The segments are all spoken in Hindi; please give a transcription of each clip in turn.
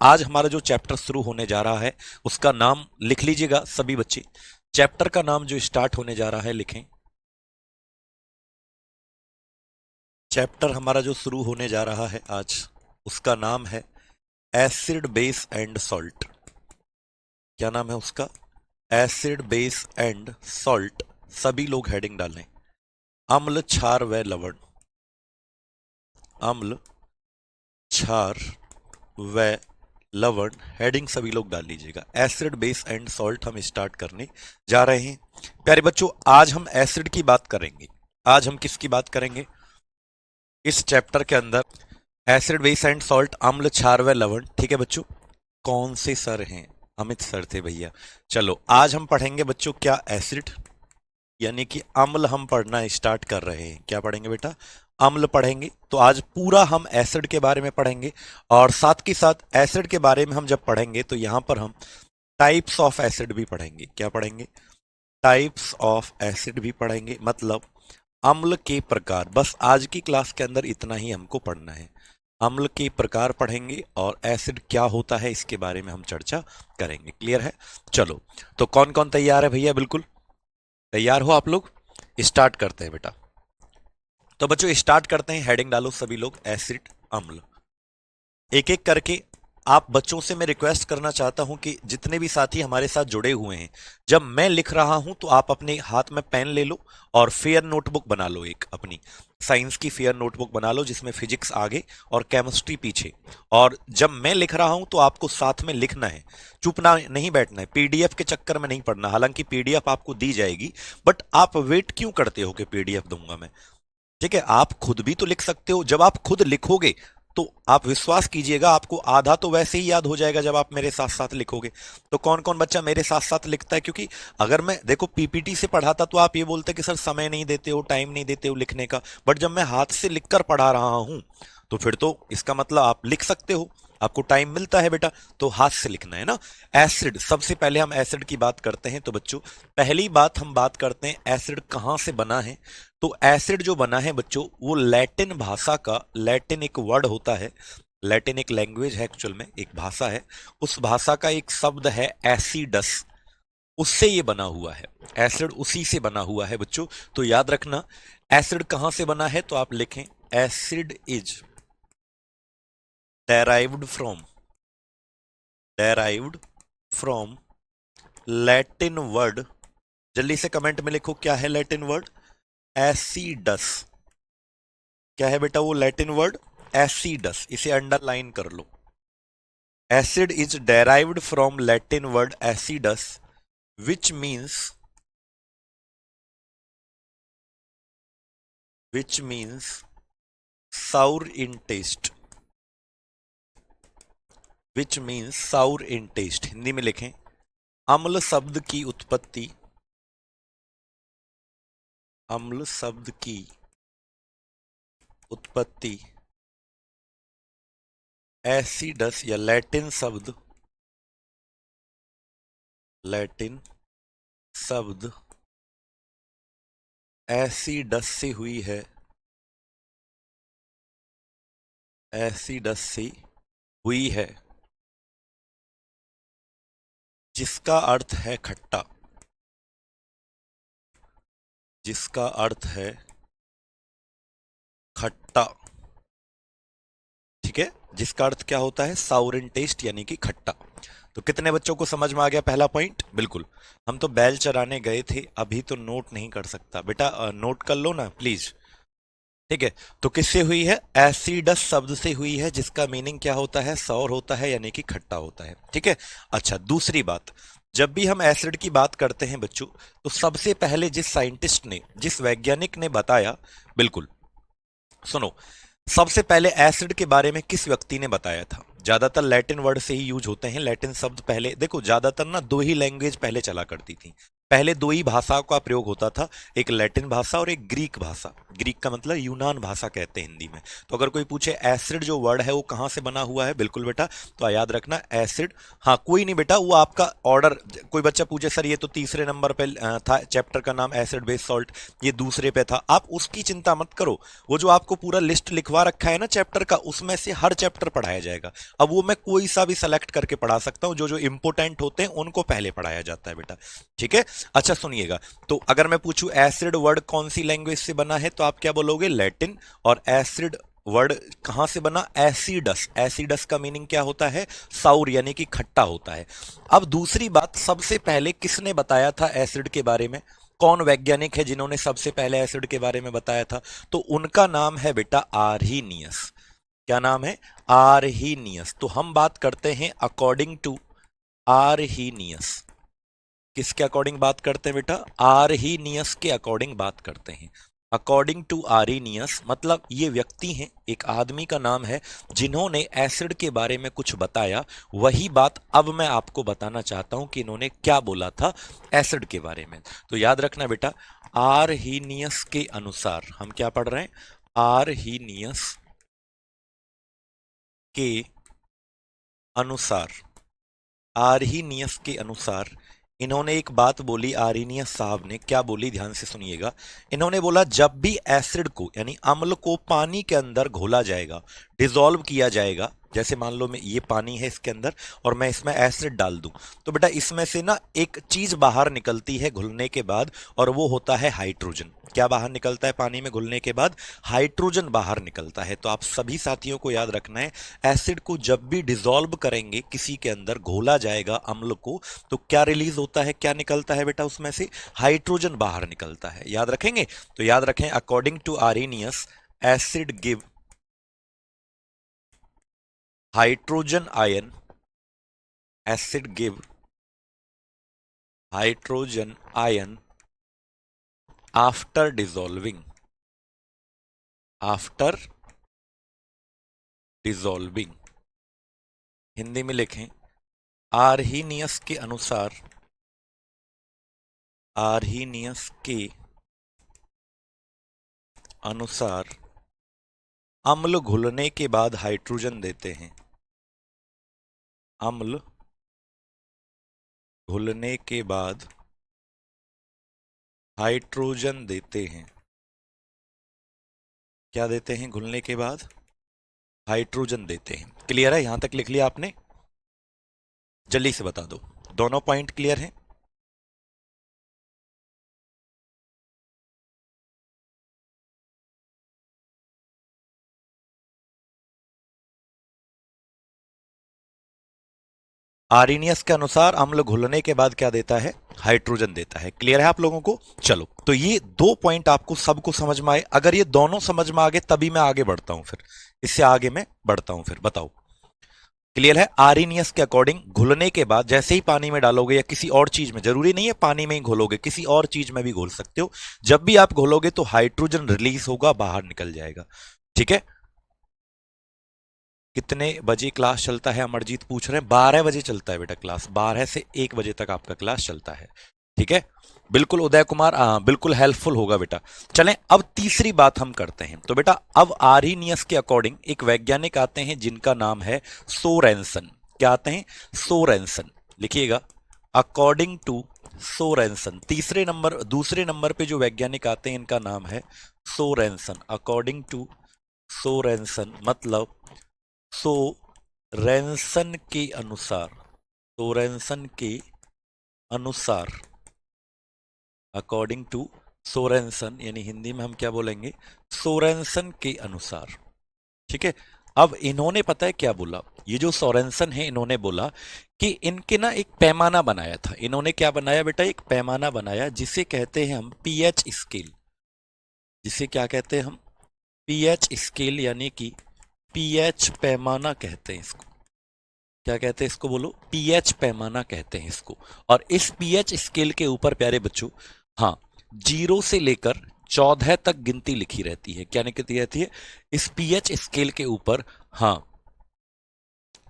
आज हमारा जो चैप्टर शुरू होने जा रहा है उसका नाम लिख लीजिएगा सभी बच्चे। चैप्टर का नाम जो स्टार्ट होने जा रहा है लिखें। चैप्टर हमारा जो शुरू होने जा रहा है आज उसका नाम है एसिड बेस एंड सॉल्ट। क्या नाम है उसका? Acid base and salt. सभी लोग हेडिंग डालें। अम्ल, क्षार व लवण। अम्ल, क्षार व लवण, हेडिंग सभी लोग डाल लीजिएगा। एसिड बेस एंड सॉल्ट हम स्टार्ट करने जा रहे हैं। प्यारे बच्चों, आज हम एसिड की बात करेंगे। आज हम किसकी बात करेंगे इस चैप्टर के अंदर? एसिड बेस एंड सॉल्ट, अम्ल, क्षार व लवण। ठीक है बच्चों, कौन से सर हैं? अमित सर थे भैया। चलो आज हम पढ़ेंगे बच्चों क्या? एसिड यानी कि अम्ल हम पढ़ना स्टार्ट कर रहे हैं। क्या पढ़ेंगे बेटा? अम्ल पढ़ेंगे। तो आज पूरा हम एसिड के बारे में पढ़ेंगे और साथ के साथ एसिड के बारे में हम जब पढ़ेंगे तो यहां पर हम टाइप्स ऑफ एसिड भी पढ़ेंगे। क्या पढ़ेंगे? टाइप्स ऑफ एसिड भी पढ़ेंगे, मतलब अम्ल के प्रकार। बस आज की क्लास के अंदर इतना ही हमको पढ़ना है। अम्ल के प्रकार पढ़ेंगे और एसिड क्या होता है इसके बारे में हम चर्चा करेंगे। क्लियर है? चलो, तो कौन कौन तैयार है भैया? बिल्कुल तैयार हो आप लोग? स्टार्ट करते हैं बेटा। तो बच्चों स्टार्ट करते हैं। हेडिंग डालो सभी लोग, एसिड, अम्ल। एक एक करके आप बच्चों से मैं रिक्वेस्ट करना चाहता हूं कि जितने भी साथी हमारे साथ जुड़े हुए हैं, जब मैं लिख रहा हूं तो आप अपने हाथ में पेन ले लो और फेयर नोटबुक बना लो। एक अपनी साइंस की फेयर नोटबुक बना लो जिसमें फिजिक्स आगे और केमिस्ट्री पीछे। और जब मैं लिख रहा हूं तो आपको साथ में लिखना है, चुपना नहीं बैठना है। पीडीएफ के चक्कर में नहीं पढ़ना। हालांकि पीडीएफ आपको दी जाएगी, बट आप वेट क्यों करते हो कि पीडीएफ दूंगा मैं? ठीक है, आप खुद भी तो लिख सकते हो। जब आप खुद लिखोगे तो आप विश्वास कीजिएगा आपको आधा तो वैसे ही याद हो जाएगा जब आप मेरे साथ साथ लिखोगे। तो कौन कौन बच्चा मेरे साथ साथ लिखता है? क्योंकि अगर मैं देखो पीपीटी से पढ़ाता तो आप ये बोलते कि सर समय नहीं देते हो, टाइम नहीं देते हो लिखने का। बट जब मैं हाथ से लिखकर पढ़ा रहा हूं तो फिर तो इसका मतलब आप लिख सकते हो, आपको टाइम मिलता है बेटा। तो हाथ से लिखना है ना। एसिड, सबसे पहले हम एसिड की बात करते हैं। तो बच्चों पहली बात हम बात करते हैं एसिड कहां से बना है। तो एसिड जो बना है बच्चों वो लैटिन भाषा का, लैटिन एक वर्ड होता है, लैटिन एक लैंग्वेज है, एक्चुअल में एक भाषा है। उस भाषा का एक शब्द है एसिडस, उससे ये बना हुआ है। एसिड उसी से बना हुआ है बच्चों। तो याद रखना एसिड कहां से बना है। तो आप लिखें acid is derived from, derived from Latin word. जल्दी से कमेंट में लिखो क्या है लैटिन वर्ड? एसिडस। क्या है बेटा वो लैटिन वर्ड? एसिडस। इसे अंडरलाइन कर लो। Acid is derived from Latin word acidus which means, which means sour in taste, which means sour in taste। Hindi में लिखें अम्ल शब्द की उत्पत्ति, अम्ल शब्द की उत्पत्ति एसिडस या लैटिन शब्द, लैटिन शब्द एसिडस से हुई है, एसिडस से हुई है, जिसका अर्थ है खट्टा, जिसका अर्थ है खट्टा। ठीक है, जिसका अर्थ क्या होता है? साउर इन टेस्ट यानी कि खट्टा। तो कितने बच्चों को समझ में आ गया पहला पॉइंट? बिल्कुल। हम तो बैल चराने गए थे, अभी तो नोट नहीं कर सकता बेटा, नोट कर लो ना प्लीज। ठीक है, तो किससे हुई है? एसिडस शब्द से हुई है, जिसका मीनिंग क्या होता है? सौर होता है यानी कि खट्टा होता है। ठीक है। अच्छा, दूसरी बात, जब भी हम एसिड की बात करते हैं बच्चों तो सबसे पहले जिस साइंटिस्ट ने, जिस वैज्ञानिक ने बताया, बिल्कुल सुनो, सबसे पहले एसिड के बारे में किस व्यक्ति ने बताया था? ज्यादातर लैटिन वर्ड से ही यूज होते हैं। लैटिन शब्द पहले देखो, ज्यादातर ना दो ही लैंग्वेज पहले चला करती थी, पहले दो ही भाषाओं का प्रयोग होता था, एक लैटिन भाषा और एक ग्रीक भाषा। ग्रीक का मतलब यूनान भाषा कहते हैं हिंदी में। तो अगर कोई पूछे एसिड जो वर्ड है वो कहाँ से बना हुआ है, बिल्कुल बेटा, तो याद रखना एसिड। हाँ कोई नहीं बेटा, वो आपका ऑर्डर, कोई बच्चा पूछे सर ये तो तीसरे नंबर पे था, चैप्टर का नाम एसिड बेस सॉल्ट, ये दूसरे पे था, आप उसकी चिंता मत करो। वो जो आपको पूरा लिस्ट लिखवा रखा है ना चैप्टर का, उसमें से हर चैप्टर पढ़ाया जाएगा। अब वो मैं कोई सा भी सेलेक्ट करके पढ़ा सकता हूँ, जो जो इंपोर्टेंट होते हैं उनको पहले पढ़ाया जाता है बेटा, ठीक है। अच्छा सुनिएगा, तो अगर मैं पूछूं एसिड वर्ड कौन सी लैंग्वेज से बना है, तो आप क्या बोलोगे, लैटिन। और एसिड वर्ड कहां से बना, एसिडस। एसिडस का मीनिंग क्या होता है, साउर यानी कि खट्टा होता है। अब दूसरी बात, सबसे पहले किसने बताया था एसिड के बारे में, कौन वैज्ञानिक है जिन्होंने सबसे पहले एसिड के बारे में बताया था, तो उनका नाम है बेटा आर्हीनियस। क्या नाम है, आर्हीनियस। तो हम बात करते हैं अकॉर्डिंग टू आर्हीनियस, किसके अकॉर्डिंग बात करते हैं बेटा, आर्हीनियस के अकॉर्डिंग बात करते हैं। अकॉर्डिंग टू आर्हीनियस मतलब ये व्यक्ति हैं, एक आदमी का नाम है जिन्होंने एसिड के बारे में कुछ बताया। वही बात अब मैं आपको बताना चाहता हूं कि इन्होंने क्या बोला था एसिड के बारे में। तो याद रखना बेटा, आर्हीनियस के अनुसार, हम क्या पढ़ रहे हैं, आर्हीनियस के अनुसार, आर्हीनियस के अनुसार इन्होंने एक बात बोली, आर्हीनियस साहब ने क्या बोली, ध्यान से सुनिएगा। इन्होंने बोला जब भी एसिड को यानी अम्ल को पानी के अंदर घोला जाएगा, डिसॉल्व किया जाएगा, जैसे मान लो मैं ये पानी है इसके अंदर और मैं इसमें एसिड डाल दूं, तो बेटा इसमें से ना एक चीज बाहर निकलती है घुलने के बाद, और वो होता है हाइड्रोजन। क्या बाहर निकलता है पानी में घुलने के बाद, हाइड्रोजन बाहर निकलता है। तो आप सभी साथियों को याद रखना है, एसिड को जब भी डिसॉल्व करेंगे, किसी के अंदर घोला जाएगा अम्ल को, तो क्या रिलीज होता है, क्या निकलता है बेटा, उसमें से हाइड्रोजन बाहर निकलता है। याद रखेंगे, तो याद रखें according to Arrhenius acid give hydrogen ion, acid give hydrogen ion after dissolving, after dissolving. Hindi में लिखें, आर्हीनियस के अनुसार, आर्हीनियस के अनुसार अम्ल घुलने के बाद हाइड्रोजन देते हैं, अम्ल घुलने के बाद हाइड्रोजन देते हैं। क्या देते हैं, घुलने के बाद हाइड्रोजन देते हैं। क्लियर है, यहां तक लिख लिया आपने, जल्दी से बता दो, दोनों पॉइंट क्लियर हैं। आर्हीनियस के अनुसार अम्ल घुलने के बाद क्या देता है, हाइड्रोजन देता है। क्लियर है आप लोगों को, चलो तो ये दो पॉइंट आपको सबको समझ में आए। अगर ये दोनों समझ में आ गए तभी मैं आगे बढ़ता हूं, फिर इससे आगे मैं बढ़ता हूं, फिर बताओ। क्लियर है, आर्हीनियस के अकॉर्डिंग घुलने के बाद जैसे ही पानी में डालोगे या किसी और चीज में, जरूरी नहीं है पानी में ही घोलोगे, किसी और चीज में भी घोल सकते हो, जब भी आप घोलोगे तो हाइड्रोजन रिलीज होगा, बाहर निकल जाएगा। ठीक है, कितने बजे क्लास चलता है, अमरजीत पूछ रहे हैं। 12 बजे चलता है बेटा क्लास, 12 से 1 बजे तक आपका क्लास चलता है। ठीक है, बिल्कुल उदय कुमार, बिल्कुल हेल्पफुल होगा बेटा। चलें अब तीसरी बात हम करते हैं। तो बेटा अब आर्हीनियस के अकॉर्डिंग एक वैज्ञानिक आते हैं जिनका नाम है सोरेनसन। क्या आते हैं, सोरेनसन, लिखिएगा अकॉर्डिंग टू सोरेनसन। तीसरे नंबर, दूसरे नंबर पे जो वैज्ञानिक आते हैं इनका नाम है सोरेनसन। अकॉर्डिंग टू सोरेनसन मतलब सोरेनसन के अनुसार, सोरेनसन के अनुसार, अकॉर्डिंग टू सोरेनसन यानी हिंदी में हम क्या बोलेंगे, सोरेनसन के अनुसार। ठीक है, अब इन्होंने पता है क्या बोला, ये जो सोरेनसन है इन्होंने बोला कि इनके ना एक पैमाना बनाया था। इन्होंने क्या बनाया बेटा, एक पैमाना बनाया जिसे कहते हैं हम पीएच स्केल। जिसे क्या कहते हैं हम, पीएच स्केल, यानी कि पीएच पैमाना कहते हैं इसको। क्या कहते हैं इसको, बोलो, पीएच पैमाना कहते हैं इसको। और इस पीएच स्केल के ऊपर प्यारे बच्चों, हाँ, 0 से लेकर 14 तक गिनती लिखी रहती है। क्या लिखी रहती है इस पीएच स्केल के ऊपर, हाँ,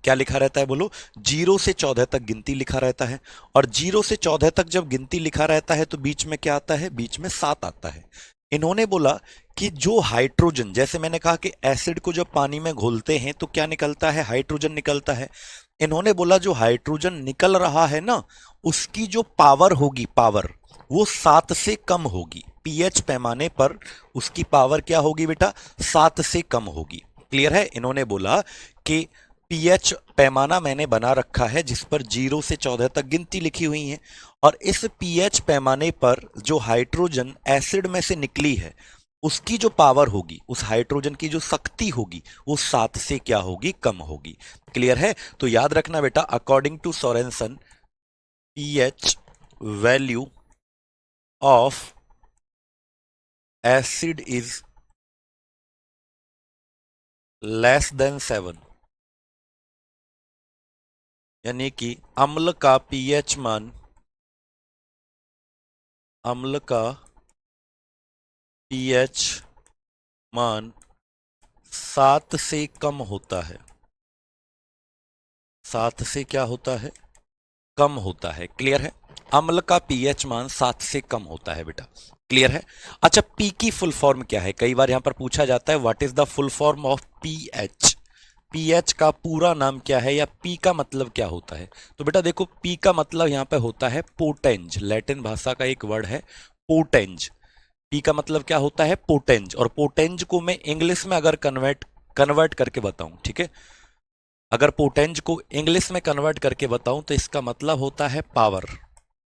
क्या लिखा रहता है बोलो? 0 से 14 तक गिनती लिखा रहता है। और 0 से 14 तक जब गिनती लिखा रहता है तो बीच में क्या आता है? बीच में 7 आता है। इन्होंने बोला कि जो हाइड्रोजन, जैसे मैंने कहा कि एसिड को जब पानी में घोलते हैं तो क्या निकलता है? हाइड्रोजन निकलता है। इन्होंने बोला जो हाइड्रोजन निकल रहा है ना, उसकी जो पावर होगी, पावर, वो 7 से कम होगी। पीएच पैमाने पर उसकी पावर क्या होगी बेटा? 7 से कम होगी। क्लियर है? इन्होंने बोला कि पीएच पैमाना मैंने बना रखा है जिस पर 0 से 14 तक गिनती लिखी हुई है, और इस पीएच पैमाने पर जो हाइड्रोजन एसिड में से निकली है उसकी जो पावर होगी, उस हाइड्रोजन की जो शक्ति होगी, वो 7 से क्या होगी? कम होगी। क्लियर है? तो याद रखना बेटा, according to Sorensen, pH value of acid is less than 7, यानी कि अम्ल का पीएच मान, अम्ल का पीएच मान 7 से कम होता है। 7 से क्या होता है? कम होता है। क्लियर है? अम्ल का पीएच मान 7 से कम होता है बेटा। क्लियर है? अच्छा, पी की फुल फॉर्म क्या है? कई बार यहां पर पूछा जाता है what is the full form of pH. PH का पूरा नाम क्या है, या पी का मतलब क्या होता है? तो बेटा देखो, पी का मतलब यहां पे होता है पोटेंज। लैटिन भाषा का एक वर्ड है पोटेंज। पी का मतलब क्या होता है? पोटेंज। और पोटेंज को मैं इंग्लिश में अगर कन्वर्ट करके बताऊं, ठीक है, अगर पोटेंज को इंग्लिश में कन्वर्ट करके बताऊं तो इसका मतलब होता है पावर।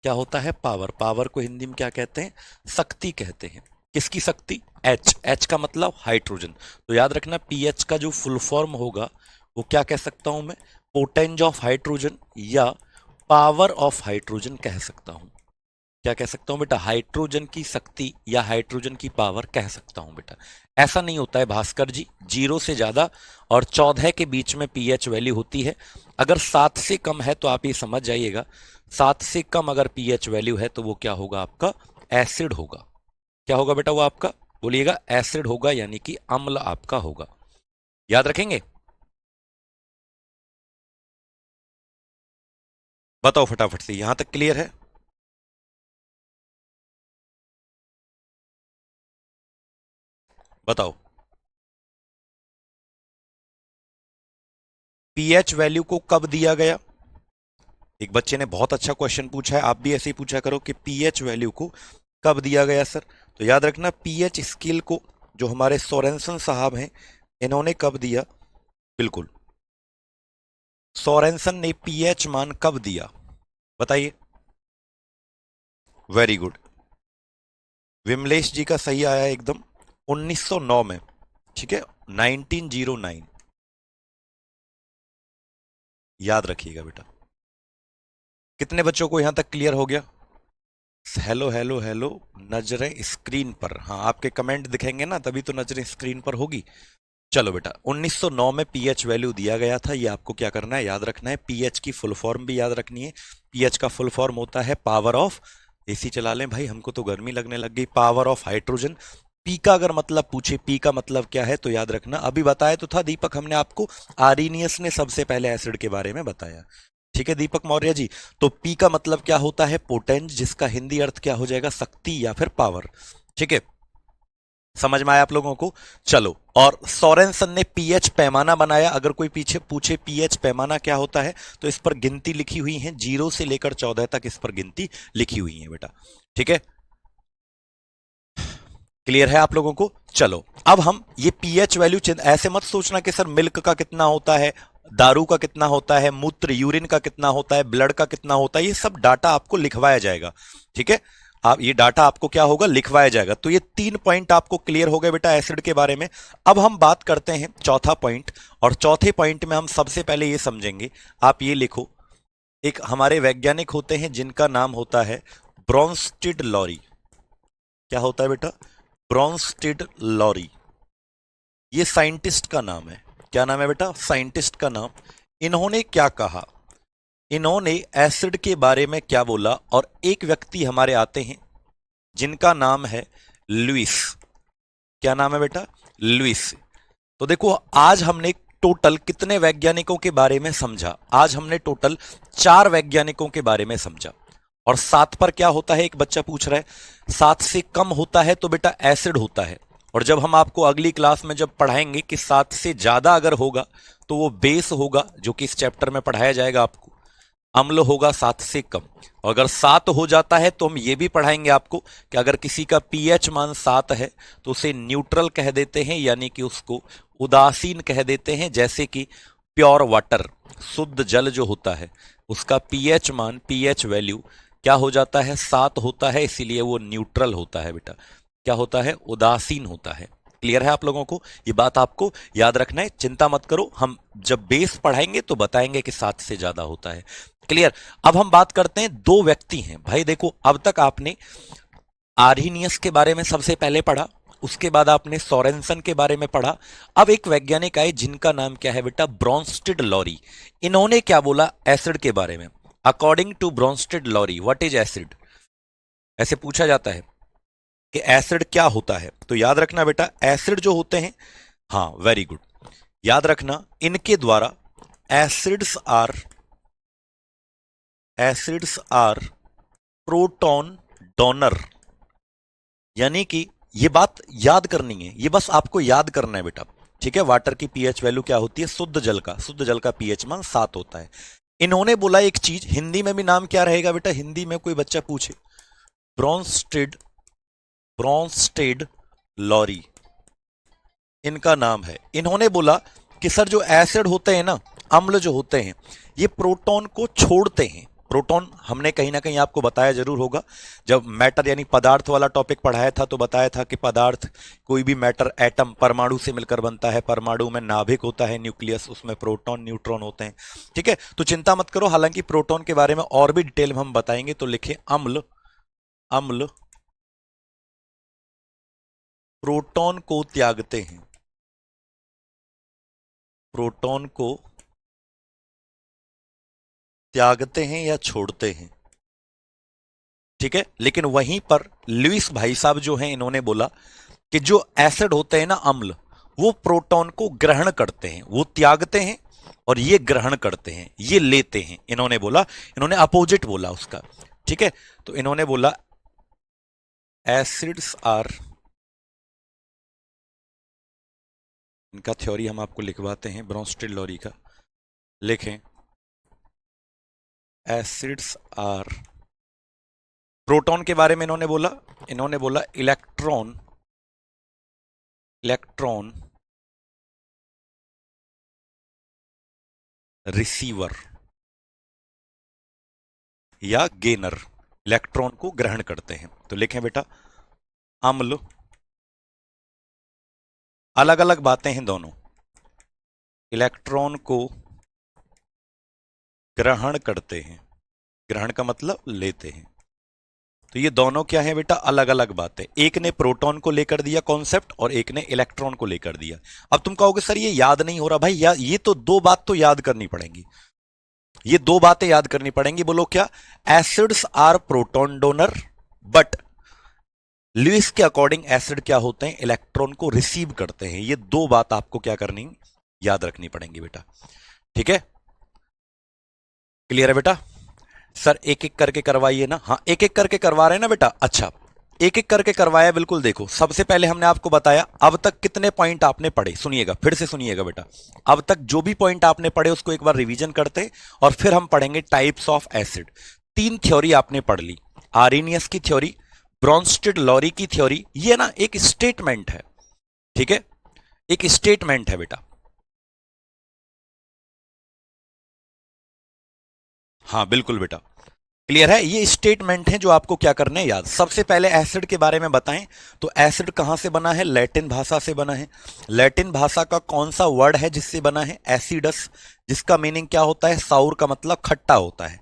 क्या होता है? पावर। पावर को हिंदी में क्या कहते हैं? शक्ति कहते हैं। किसकी शक्ति? एच। एच का मतलब हाइड्रोजन। तो याद रखना, पीएच का जो फुल फॉर्म होगा वो क्या कह सकता हूं मैं? पोटेंज ऑफ हाइड्रोजन या पावर ऑफ हाइड्रोजन कह सकता हूं। क्या कह सकता हूं बेटा? हाइड्रोजन की शक्ति या हाइड्रोजन की पावर कह सकता हूं बेटा। ऐसा नहीं होता है भास्कर जी, 0 से ज्यादा और 14 के बीच में पीएच वैल्यू होती है। अगर 7 से कम है तो आप ये समझ जाइएगा, 7 से कम अगर पीएच वैल्यू है तो वो क्या होगा? आपका एसिड होगा। क्या होगा बेटा? वो आपका, बोलिएगा, एसिड होगा, यानी कि अम्ल आपका होगा। याद रखेंगे? बताओ फटाफट से, यहां तक क्लियर है? बताओ। पीएच वैल्यू को कब दिया गया? एक बच्चे ने बहुत अच्छा क्वेश्चन पूछा है, आप भी ऐसे ही पूछा करो कि पीएच वैल्यू को कब दिया गया सर। तो याद रखना, पीएच स्केल को जो हमारे सोरेनसन साहब हैं, इन्होंने कब दिया? बिल्कुल, सोरेनसन ने पीएच मान कब दिया? बताइए। वेरी गुड, विमलेश जी का सही आया एकदम, 1909 में। ठीक है, 1909। याद रखिएगा बेटा। कितने बच्चों को यहां तक क्लियर हो गया? हेलो हेलो हेलो, नजरें स्क्रीन पर। हाँ, आपके कमेंट दिखेंगे ना, तभी तो नजरें स्क्रीन पर होगी। चलो बेटा, 1909 में पीएच वैल्यू दिया गया था, ये आपको क्या करना है? याद रखना है। पीएच की फुल फॉर्म भी याद रखनी है। पीएच का फुल फॉर्म होता है पावर ऑफ, एसी चला लें भाई, हमको तो गर्मी लगने लग गई, पावर ऑफ हाइड्रोजन। पी का अगर मतलब पूछे, पी का मतलब क्या है, तो याद रखना, अभी बताया तो था दीपक हमने आपको, आर्रीनियस ने सबसे पहले एसिड के बारे में बताया। ठीक है दीपक मौर्य जी, तो पी का मतलब क्या होता है? पोटेंज, जिसका हिंदी अर्थ क्या हो जाएगा? शक्ति या फिर पावर। ठीक है, समझ में आया आप लोगों को? चलो, और सोरेनसन ने पीएच पैमाना बनाया। अगर कोई पीछे पूछे पीएच पैमाना क्या होता है, तो इस पर गिनती लिखी हुई है, 0 से लेकर 14 तक इस पर गिनती लिखी हुई है बेटा। ठीक है, क्लियर है आप लोगों को? चलो, अब हम ये पीएच वैल्यू, ऐसे मत सोचना कि सर मिल्क का कितना होता है, दारू का कितना होता है, मूत्र यूरिन का कितना होता है, ब्लड का कितना होता है, ये सब डाटा आपको लिखवाया जाएगा। ठीक है, आप ये डाटा आपको क्या होगा? लिखवाया जाएगा। तो ये 3 पॉइंट आपको क्लियर हो गए बेटा एसिड के बारे में। अब हम बात करते हैं चौथा पॉइंट, और चौथे पॉइंट में हम सबसे पहले ये समझेंगे, आप ये लिखो, एक हमारे वैज्ञानिक होते हैं जिनका नाम होता है ब्रॉन्स्टिड लॉरी। क्या होता है बेटा? ब्रॉन्स्टिड लॉरी। ये साइंटिस्ट का नाम है। क्या नाम है बेटा? साइंटिस्ट का नाम। इन्होंने क्या कहा? इन्होंने एसिड के बारे में क्या बोला? और एक व्यक्ति हमारे आते हैं जिनका नाम है लुइस। क्या नाम है बेटा? लुइस। तो देखो, आज हमने टोटल कितने वैज्ञानिकों के बारे में समझा? आज हमने टोटल 4 वैज्ञानिकों के बारे में समझा। और 7 पर क्या होता है, एक बच्चा पूछ रहा है। 7 से कम होता है तो बेटा एसिड होता है। और जब हम आपको अगली क्लास में जब पढ़ाएंगे कि 7 से ज्यादा अगर होगा तो वो बेस होगा, जो कि इस चैप्टर में पढ़ाया जाएगा आपको। अम्ल होगा 7 से कम। और अगर 7 हो जाता है तो हम ये भी पढ़ाएंगे आपको कि अगर किसी का पीएच मान 7 है तो उसे न्यूट्रल कह देते हैं, यानी कि उसको उदासीन कह देते हैं। जैसे कि प्योर वाटर, शुद्ध जल जो होता है, उसका पीएच मान, पीएच वैल्यू क्या हो जाता है, 7 होता है, इसीलिए वो न्यूट्रल होता है बेटा। क्या होता है, उदासीन होता है। क्लियर है आप लोगों को? ये बात आपको याद रखना है, चिंता मत करो, हम जब बेस पढ़ाएंगे तो बताएंगे कि 7 से ज्यादा होता है। क्लियर? अब हम बात करते हैं, 2 व्यक्ति हैं भाई। देखो, अब तक आपने आर्हीनियस के बारे में सबसे पहले पढ़ा, उसके बाद आपने सोरेनसन के बारे में पढ़ा। अब एक वैज्ञानिक आए जिनका नाम क्या है बेटा, ब्रॉन्स्टेड लॉरी। इन्होंने क्या बोला एसिड के बारे में? According to Bronsted Lowry, what is acid? ऐसे पूछा जाता है कि एसिड क्या होता है। तो याद रखना बेटा, एसिड जो होते हैं, हाँ वेरी गुड, याद रखना, इनके द्वारा एसिड्स आर प्रोटॉन डोनर। यानी कि ये बात याद करनी है, ये बस आपको याद करना है बेटा। ठीक है, वाटर की पीएच वैल्यू क्या होती है, शुद्ध जल का पीएच मान 7 होता है। इन्होंने बोला एक चीज, हिंदी में भी नाम क्या रहेगा बेटा, हिंदी में कोई बच्चा पूछे, ब्रॉन्स्टेड लॉरी इनका नाम है। इन्होंने बोला कि सर जो एसिड होते हैं ना, अम्ल जो होते हैं, ये प्रोटॉन को छोड़ते हैं। प्रोटॉन हमने कहीं ना कहीं आपको बताया जरूर होगा, जब मैटर यानी पदार्थ वाला टॉपिक पढ़ाया था तो बताया था कि पदार्थ, कोई भी मैटर, एटम परमाणु से मिलकर बनता है। परमाणु में नाभिक होता है, न्यूक्लियस, उसमें प्रोटॉन न्यूट्रॉन होते हैं। ठीक है, तो चिंता मत करो, हालांकि प्रोटॉन के बारे में और भी डिटेल में हम बताएंगे। तो लिखे अम्ल प्रोटॉन को त्यागते हैं, प्रोटॉन को त्यागते हैं या छोड़ते हैं। ठीक है, लेकिन वहीं पर लुईस भाई साहब जो हैं, इन्होंने बोला कि जो एसिड होते हैं ना, अम्ल, वो प्रोटॉन को ग्रहण करते हैं, वो त्यागते हैं और ये ग्रहण करते हैं, ये लेते हैं। इन्होंने बोला, इन्होंने अपोजिट बोला उसका। ठीक है, तो इन्होंने बोला एसिड्स आर, इनका थ्योरी हम आपको लिखवाते हैं, ब्रॉन्स्टेड लॉरी का। लिखें, एसिड्स आर, प्रोटॉन के बारे में इन्होंने बोला इलेक्ट्रॉन रिसीवर या गेनर, इलेक्ट्रॉन को ग्रहण करते हैं। तो लिखें बेटा, अम्ल, अलग अलग बातें हैं दोनों, इलेक्ट्रॉन को ग्रहण करते हैं, ग्रहण का मतलब लेते हैं। तो ये दोनों क्या है बेटा, अलग अलग बातें। एक ने प्रोटॉन को लेकर दिया कॉन्सेप्ट और एक ने इलेक्ट्रॉन को लेकर दिया। अब तुम कहोगे सर ये याद नहीं हो रहा भाई, ये तो 2 बात तो याद करनी पड़ेंगी, ये 2 बातें याद करनी पड़ेंगी। बोलो क्या, acids are proton donor, but Lewis के अकॉर्डिंग एसिड क्या होते हैं, इलेक्ट्रॉन को रिसीव करते हैं। ये 2 बात आपको क्या करनी, याद रखनी पड़ेंगी बेटा। ठीक है, क्लियर है बेटा? सर एक एक करके करवाइए ना। हाँ, एक एक करके करवा रहे हैं ना बेटा। अच्छा, एक एक करके करवाया, बिल्कुल। देखो, सबसे पहले हमने आपको बताया अब तक कितने पॉइंट आपने पढ़े, सुनिएगा, फिर से सुनिएगा बेटा। अब तक जो भी पॉइंट आपने पढ़े उसको एक बार रिवीजन करते और फिर हम पढ़ेंगे टाइप्स ऑफ एसिड। 3 थ्योरी आपने पढ़ ली, आर्हेनियस की थ्योरी, ब्रॉन्स्टेड लॉरी की थ्योरी। ये ना एक स्टेटमेंट है, ठीक है, एक स्टेटमेंट है बेटा। हाँ बिल्कुल बेटा, क्लियर है, ये स्टेटमेंट है जो आपको क्या करना है, याद। सबसे पहले एसिड के बारे में बताएं तो एसिड कहां से बना है, लैटिन भाषा से बना है। लैटिन भाषा का कौन सा वर्ड है जिससे बना है, एसिडस, जिसका मीनिंग क्या होता है, साउर का मतलब खट्टा होता है।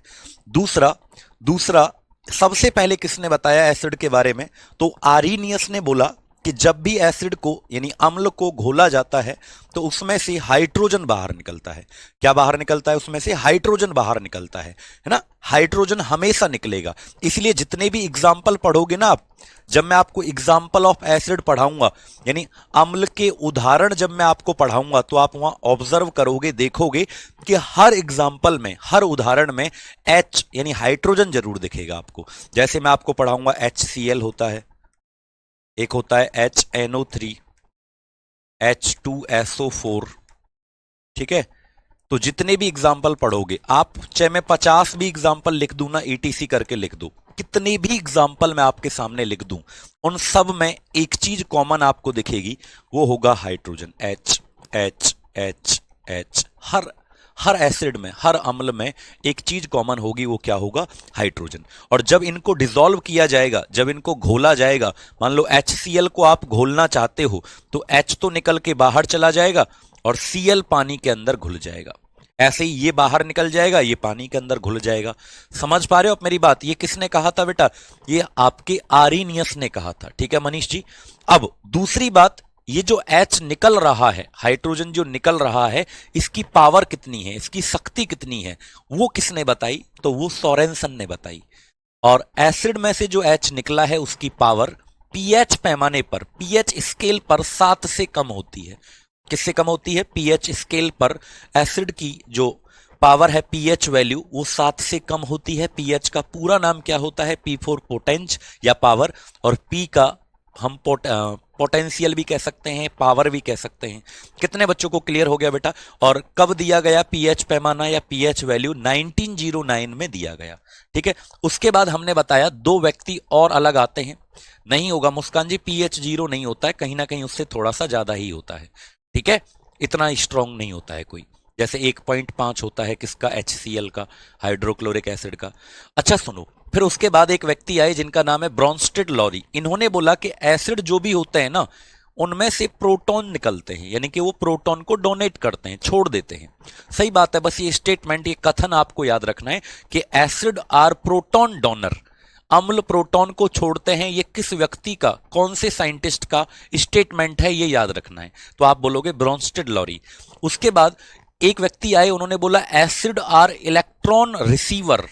दूसरा सबसे पहले किसने बताया एसिड के बारे में, तो आर्हेनियस ने बोला कि जब भी एसिड को यानी अम्ल को घोला जाता है तो उसमें से हाइड्रोजन बाहर निकलता है। क्या बाहर निकलता है? उसमें से हाइड्रोजन बाहर निकलता है ना। हाइड्रोजन हमेशा निकलेगा। इसलिए जितने भी एग्जाम्पल पढ़ोगे ना आप, जब मैं आपको एग्जाम्पल ऑफ एसिड पढ़ाऊंगा यानी अम्ल के उदाहरण जब मैं आपको पढ़ाऊंगा तो आप वहां ऑब्जर्व करोगे, देखोगे कि हर एग्जाम्पल में, हर उदाहरण में H यानी हाइड्रोजन जरूर दिखेगा आपको। जैसे मैं आपको पढ़ाऊंगा HCl होता है, एक होता है HNO3, H2SO4, ठीक है। तो जितने भी एग्जाम्पल पढ़ोगे आप, चाहे मैं 50 भी एग्जाम्पल लिख दूं ना, ETC करके लिख दो, कितने भी एग्जाम्पल मैं आपके सामने लिख दूं, उन सब में एक चीज कॉमन आपको दिखेगी, वो होगा hydrogen. H H H H। हर एसिड में, हर अम्ल में एक चीज कॉमन होगी, वो क्या होगा? हाइड्रोजन। और जब इनको डिसॉल्व किया जाएगा, जब इनको घोला जाएगा, मान लो HCl को आप घोलना चाहते हो तो H तो निकल के बाहर चला जाएगा और Cl पानी के अंदर घुल जाएगा। ऐसे ही ये बाहर निकल जाएगा, ये पानी के अंदर घुल जाएगा। समझ पा रहे हो आप मेरी बात? ये किसने कहा था बेटा? ये आपके आर्नियस ने कहा था, ठीक है मनीष जी। अब दूसरी बात, ये जो H निकल रहा है, हाइड्रोजन जो निकल रहा है, इसकी पावर कितनी है, इसकी शक्ति कितनी है, वो किसने बताई? तो वो सोरेनसन ने बताई। और एसिड में से जो H निकला है उसकी पावर pH पैमाने पर, pH स्केल पर 7 से कम होती है। किससे कम होती है? pH स्केल पर एसिड की जो पावर है, pH वैल्यू, वो 7 से कम होती है। pH का पूरा नाम क्या होता है? P फॉर पोटेंस या पावर, और P का हम पोटेंशियल भी कह सकते हैं, पावर भी कह सकते हैं। कितने बच्चों को क्लियर हो गया बेटा? और कब दिया गया pH पैमाना या pH वैल्यू? 1909 में दिया गया, ठीक है। उसके बाद हमने बताया दो व्यक्ति और अलग आते हैं। नहीं होगा मुस्कान जी, pH 0 नहीं होता है, कहीं ना कहीं उससे थोड़ा सा ज्यादा ही होता है, ठीक है। इतना स्ट्रांग नहीं होता है कोई, जैसे 1.5 होता है किसका? HCl का, हाइड्रोक्लोरिक एसिड का। अच्छा सुनो, फिर उसके बाद एक व्यक्ति आए जिनका नाम है ब्रॉन्स्टेड लॉरी। इन्होंने बोला कि एसिड जो भी होते हैं ना, उनमें से प्रोटॉन निकलते हैं, यानी कि वो प्रोटॉन को डोनेट करते हैं, छोड़ देते हैं। सही बात है, बस ये स्टेटमेंट, ये कथन आपको याद रखना है कि एसिड आर प्रोटॉन डोनर। अम्ल प्रोटॉन को छोड़ते हैं, ये किस व्यक्ति का, कौन से साइंटिस्ट का स्टेटमेंट है, ये याद रखना है। तो आप बोलोगे ब्रॉन्स्टेड लॉरी। उसके बाद एक व्यक्ति आए, उन्होंने बोला एसिड आर इलेक्ट्रॉन रिसीवर,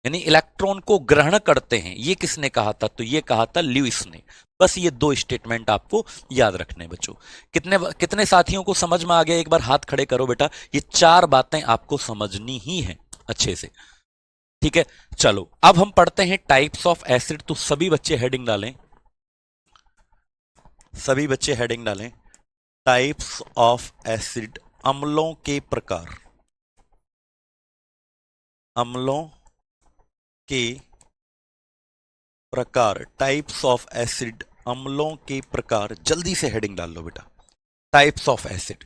यानी इलेक्ट्रॉन को ग्रहण करते हैं। ये किसने कहा था? तो ये कहा था ल्यूइस ने। बस ये दो स्टेटमेंट आपको याद रखने हैं बच्चों। कितने साथियों को समझ में आ गया? एक बार हाथ खड़े करो बेटा। ये 4 बातें आपको समझनी ही है अच्छे से, ठीक है। चलो अब हम पढ़ते हैं टाइप्स ऑफ एसिड। तो सभी बच्चे हेडिंग डालें, सभी बच्चे हेडिंग डालें, टाइप्स ऑफ एसिड, अम्लों के प्रकार, अम्लों के प्रकार, टाइप्स ऑफ एसिड, अम्लों के प्रकार। जल्दी से हेडिंग डाल लो बेटा, टाइप्स ऑफ एसिड।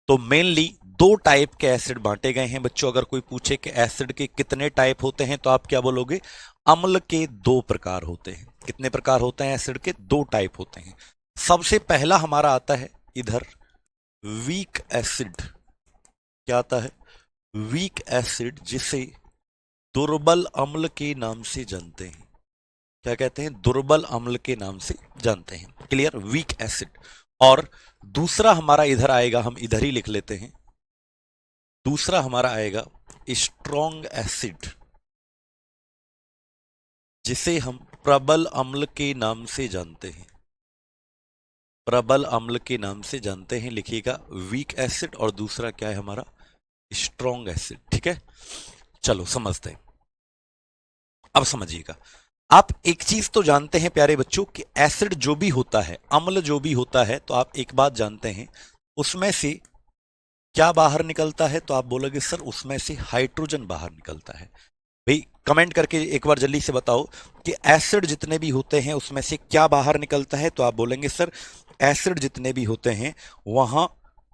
तो मेनली 2 टाइप के एसिड बांटे गए हैं बच्चों। अगर कोई पूछे कि एसिड के कितने टाइप होते हैं तो आप क्या बोलोगे? अम्ल के 2 प्रकार होते हैं। कितने प्रकार होते हैं एसिड के? 2 टाइप होते हैं। सबसे पहला हमारा आता है इधर वीक एसिड। क्या आता है? वीक एसिड, जिसे दुर्बल अम्ल के नाम से जानते हैं। क्या कहते हैं? दुर्बल अम्ल के नाम से जानते हैं। क्लियर? Weak acid. और दूसरा हमारा इधर आएगा, हम इधर ही लिख लेते हैं, दूसरा हमारा आएगा स्ट्रॉन्ग एसिड, जिसे हम प्रबल अम्ल के नाम से जानते हैं। प्रबल अम्ल के नाम से जानते हैं, लिखिएगा वीक एसिड, और दूसरा क्या है हमारा? स्ट्रॉन्ग एसिड, ठीक है। चलो समझते हैं। अब समझिएगा, आप एक चीज तो जानते हैं प्यारे बच्चों कि एसिड जो भी होता है, अम्ल जो भी होता है, तो आप एक बात जानते हैं, उसमें से क्या बाहर निकलता है? तो आप बोलोगे सर उसमें से हाइड्रोजन बाहर निकलता है। भाई कमेंट करके एक बार जल्दी से बताओ कि एसिड जितने भी होते हैं उसमें से क्या बाहर निकलता है? तो आप बोलेंगे सर एसिड जितने भी होते हैं वहां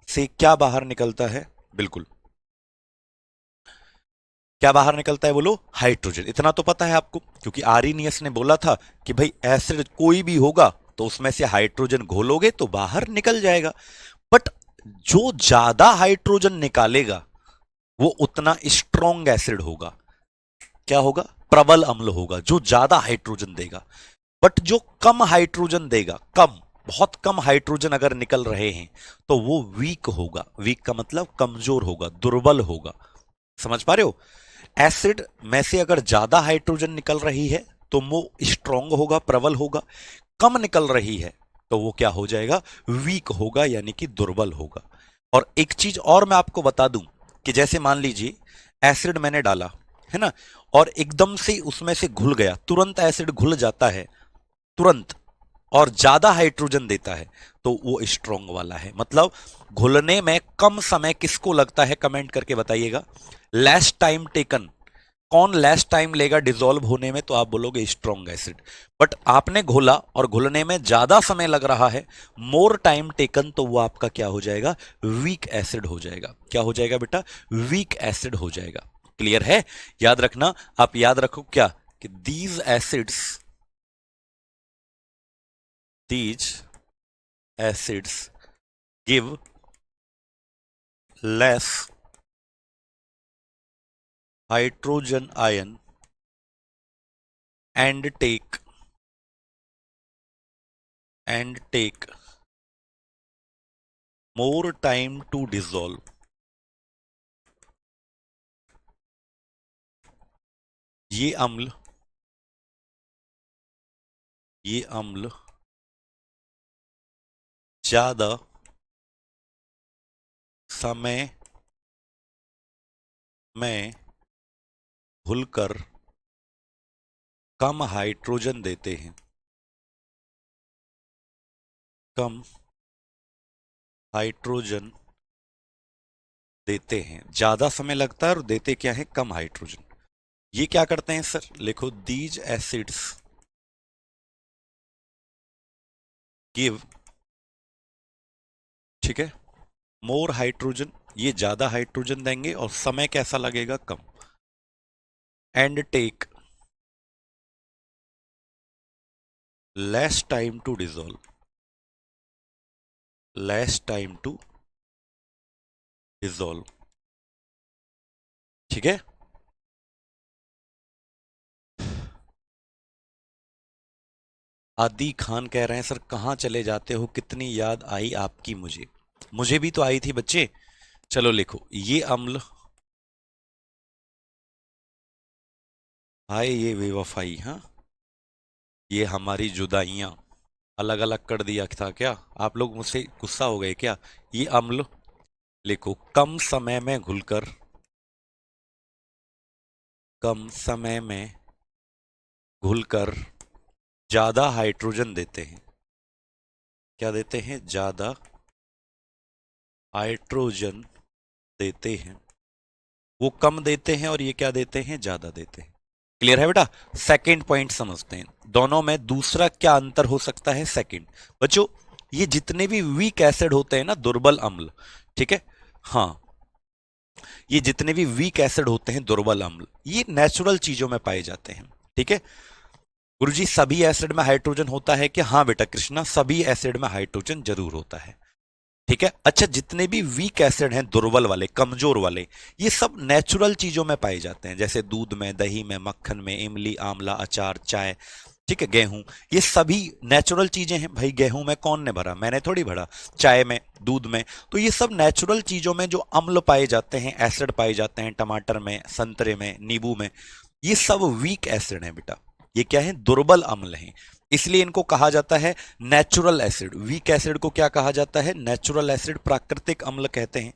से क्या बाहर निकलता है? बिल्कुल, क्या बाहर निकलता है? बोलो हाइड्रोजन। इतना तो पता है आपको, क्योंकि आर्नियस ने बोला था कि भाई एसिड कोई भी होगा तो उसमें से हाइड्रोजन घोलोगे तो बाहर निकल जाएगा। बट जो ज्यादा हाइड्रोजन निकालेगा वो उतना स्ट्रॉन्ग एसिड होगा। क्या होगा? प्रबल अम्ल होगा, जो ज्यादा हाइड्रोजन देगा। बट जो कम हाइड्रोजन देगा, कम, बहुत कम हाइड्रोजन अगर निकल रहे हैं तो वो वीक होगा। वीक का मतलब कमजोर होगा, दुर्बल होगा। समझ पा रहे हो? एसिड में से अगर ज्यादा हाइड्रोजन निकल रही है तो वो स्ट्रांग होगा, प्रबल होगा। कम निकल रही है तो वो क्या हो जाएगा? वीक होगा, यानी कि दुर्बल होगा। और एक चीज और मैं आपको बता दूं कि जैसे मान लीजिए एसिड मैंने डाला, है ना, और एकदम से उसमें से घुल गया, तुरंत एसिड घुल जाता है, तुरंत, और ज्यादा हाइड्रोजन देता है, तो वो स्ट्रांग वाला है। मतलब घुलने में कम समय किसको लगता है, कमेंट करके बताइएगा। लेस टाइम टेकन, कौन लेस टाइम लेगा डिसॉल्व होने में, तो आप बोलोगे स्ट्रॉन्ग एसिड। बट आपने घोला और घुलने में ज्यादा समय लग रहा है, मोर टाइम टेकन, तो वो आपका क्या हो जाएगा? वीक एसिड हो जाएगा। क्या हो जाएगा बेटा? वीक एसिड हो जाएगा। क्लियर है? याद रखना, आप याद रखो क्या, कि these acids give less hydrogen ion and take more time to dissolve. ये अम्ल ये अम्ल ज्यादा समय में घुलकर कम हाइड्रोजन देते हैं। कम हाइड्रोजन देते हैं, ज्यादा समय लगता है, और देते क्या है? कम हाइड्रोजन। ये क्या करते हैं सर? लिखो, दीज एसिड्स गिव, ठीक है, मोर हाइड्रोजन, ये ज्यादा हाइड्रोजन देंगे और समय कैसा लगेगा? कम। And take less time to dissolve, less time to dissolve, ठीक है। आदि खान कह रहे हैं, सर कहाँ चले जाते हो, कितनी याद आई आपकी मुझे। मुझे भी तो आई थी बच्चे। चलो लिखो, ये अम्ल, हाय ये बेवफाई, हाँ, ये हमारी जुदाइयां, अलग अलग कर दिया था क्या? आप लोग मुझसे गुस्सा हो गए क्या? ये अम्ल, लिखो, कम समय में घुलकर ज्यादा हाइड्रोजन देते हैं। क्या देते हैं? ज्यादा हाइड्रोजन देते हैं। वो कम देते हैं और ये क्या देते हैं? ज्यादा देते हैं। क्लियर है बेटा? सेकंड पॉइंट समझते हैं, दोनों में दूसरा क्या अंतर हो सकता है। सेकंड बच्चों, ये जितने भी वीक एसिड होते हैं ना, दुर्बल अम्ल, ठीक है, हाँ, ये जितने भी वीक एसिड होते हैं, दुर्बल अम्ल, ये नेचुरल चीजों में पाए जाते हैं। ठीक है गुरुजी, सभी एसिड में हाइड्रोजन होता है क्या? हाँ बेटा कृष्णा, सभी एसिड में हाइड्रोजन जरूर होता है। ठीक है, अच्छा, जितने भी वीक एसिड हैं, दुर्बल वाले, कमजोर वाले, ये सब नेचुरल चीजों में पाए जाते हैं, जैसे दूध में, दही में, मक्खन में, इमली, आंवला, अचार, चाय, ठीक है, गेहूं, ये सभी नेचुरल चीजें हैं भाई। गेहूं में कौन ने भरा? मैंने थोड़ी भरा। चाय में, दूध में, तो ये सब नेचुरल चीजों में जो अम्ल पाए जाते हैं, एसिड पाए जाते हैं, टमाटर में, संतरे में, नींबू में, ये सब वीक एसिड हैं बेटा। ये क्या है? दुर्बल अम्ल हैं। इसलिए इनको कहा जाता है नेचुरल एसिड। वीक एसिड को क्या कहा जाता है? नेचुरल एसिड, प्राकृतिक अम्ल कहते हैं,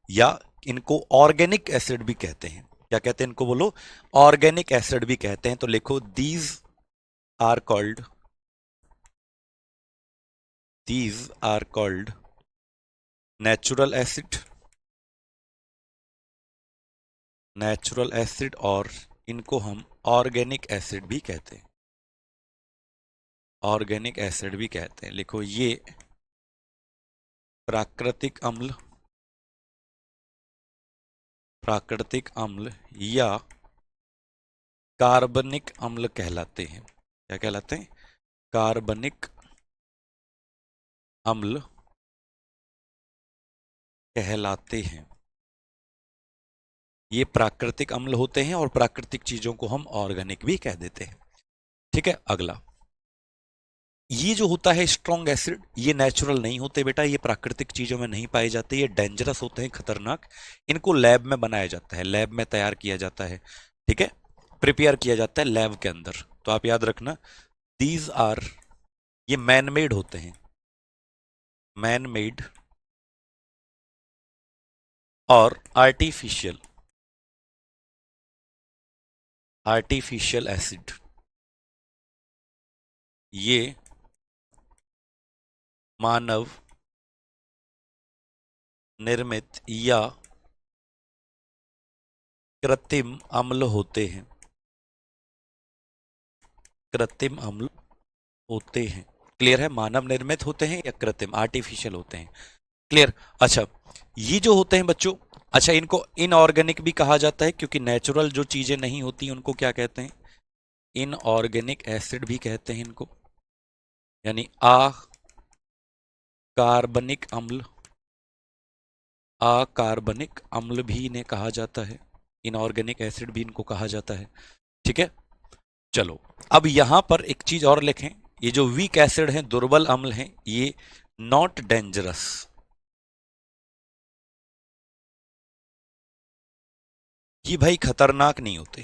या इनको ऑर्गेनिक एसिड भी कहते हैं। क्या कहते हैं इनको? बोलो, ऑर्गेनिक एसिड भी कहते हैं। तो लिखो, are called these are called natural acid, और इनको हम ऑर्गेनिक एसिड भी कहते हैं। ऑर्गेनिक एसिड भी कहते हैं। लिखो, ये प्राकृतिक अम्ल, या कार्बनिक अम्ल कहलाते हैं। क्या कहलाते हैं? कार्बनिक अम्ल कहलाते हैं। ये प्राकृतिक अम्ल होते हैं, और प्राकृतिक चीजों को हम ऑर्गेनिक भी कह देते हैं। ठीक है, अगला, ये जो होता है स्ट्रॉन्ग एसिड, ये नेचुरल नहीं होते बेटा, ये प्राकृतिक चीजों में नहीं पाए जाते, ये डेंजरस होते हैं, खतरनाक। इनको लैब में बनाया जाता है, लैब में तैयार किया जाता है, ठीक है, प्रिपेयर किया जाता है लैब के अंदर। तो आप याद रखना, दीज आर, ये मैन मेड होते हैं, मैन मेड और आर्टिफिशियल, आर्टिफिशियल एसिड, ये मानव निर्मित या कृत्रिम अम्ल होते हैं, कृत्रिम अम्ल होते हैं। क्लियर है? मानव निर्मित होते हैं या कृत्रिम, आर्टिफिशियल होते हैं। क्लियर? अच्छा, ये जो होते हैं बच्चों, अच्छा इनको इनऑर्गेनिक भी कहा जाता है, क्योंकि नेचुरल जो चीजें नहीं होती उनको क्या कहते हैं? इनऑर्गेनिक एसिड भी कहते हैं इनको, यानी अकार्बनिक अम्ल, अकार्बनिक अम्ल भी इन्हें कहा जाता है, इनऑर्गेनिक एसिड भी इनको कहा जाता है। ठीक है, चलो अब यहां पर एक चीज और लिखें, ये जो वीक एसिड हैं, दुर्बल अम्ल हैं, ये नॉट डेंजरस, ये भाई खतरनाक नहीं होते,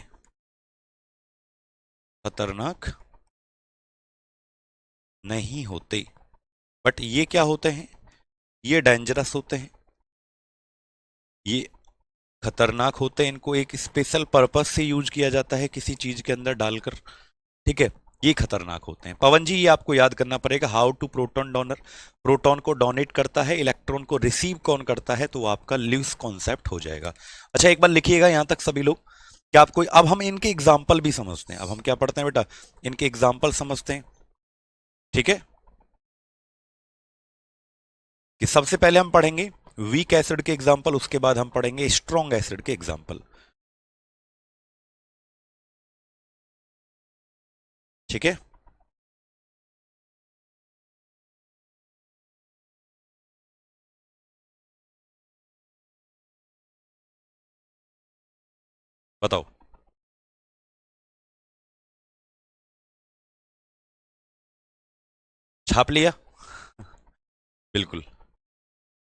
खतरनाक नहीं होते, बट ये क्या होते हैं? ये डेंजरस होते हैं, ये खतरनाक होते हैं, इनको एक स्पेशल पर्पस से यूज किया जाता है किसी चीज के अंदर डालकर। ठीक है, ये खतरनाक होते हैं। पवन जी, ये आपको याद करना पड़ेगा, how to proton donor, proton को डोनेट करता है, इलेक्ट्रॉन को रिसीव कौन करता है, तो वो आपका ल्यूस कॉन्सेप्ट हो जाएगा। अच्छा एक बार लिखिएगा यहां तक सभी लोग, क्या आपको, अब हम इनके एग्जाम्पल भी समझते हैं, अब हम क्या पढ़ते हैं बेटा, इनके एग्जाम्पल समझते हैं। ठीक है, कि सबसे पहले हम पढ़ेंगे वीक एसिड के एग्जाम्पल, उसके बाद हम पढ़ेंगे स्ट्रॉन्ग एसिड के एग्जाम्पल। ठीक है, बताओ। छाप लिया? बिल्कुल।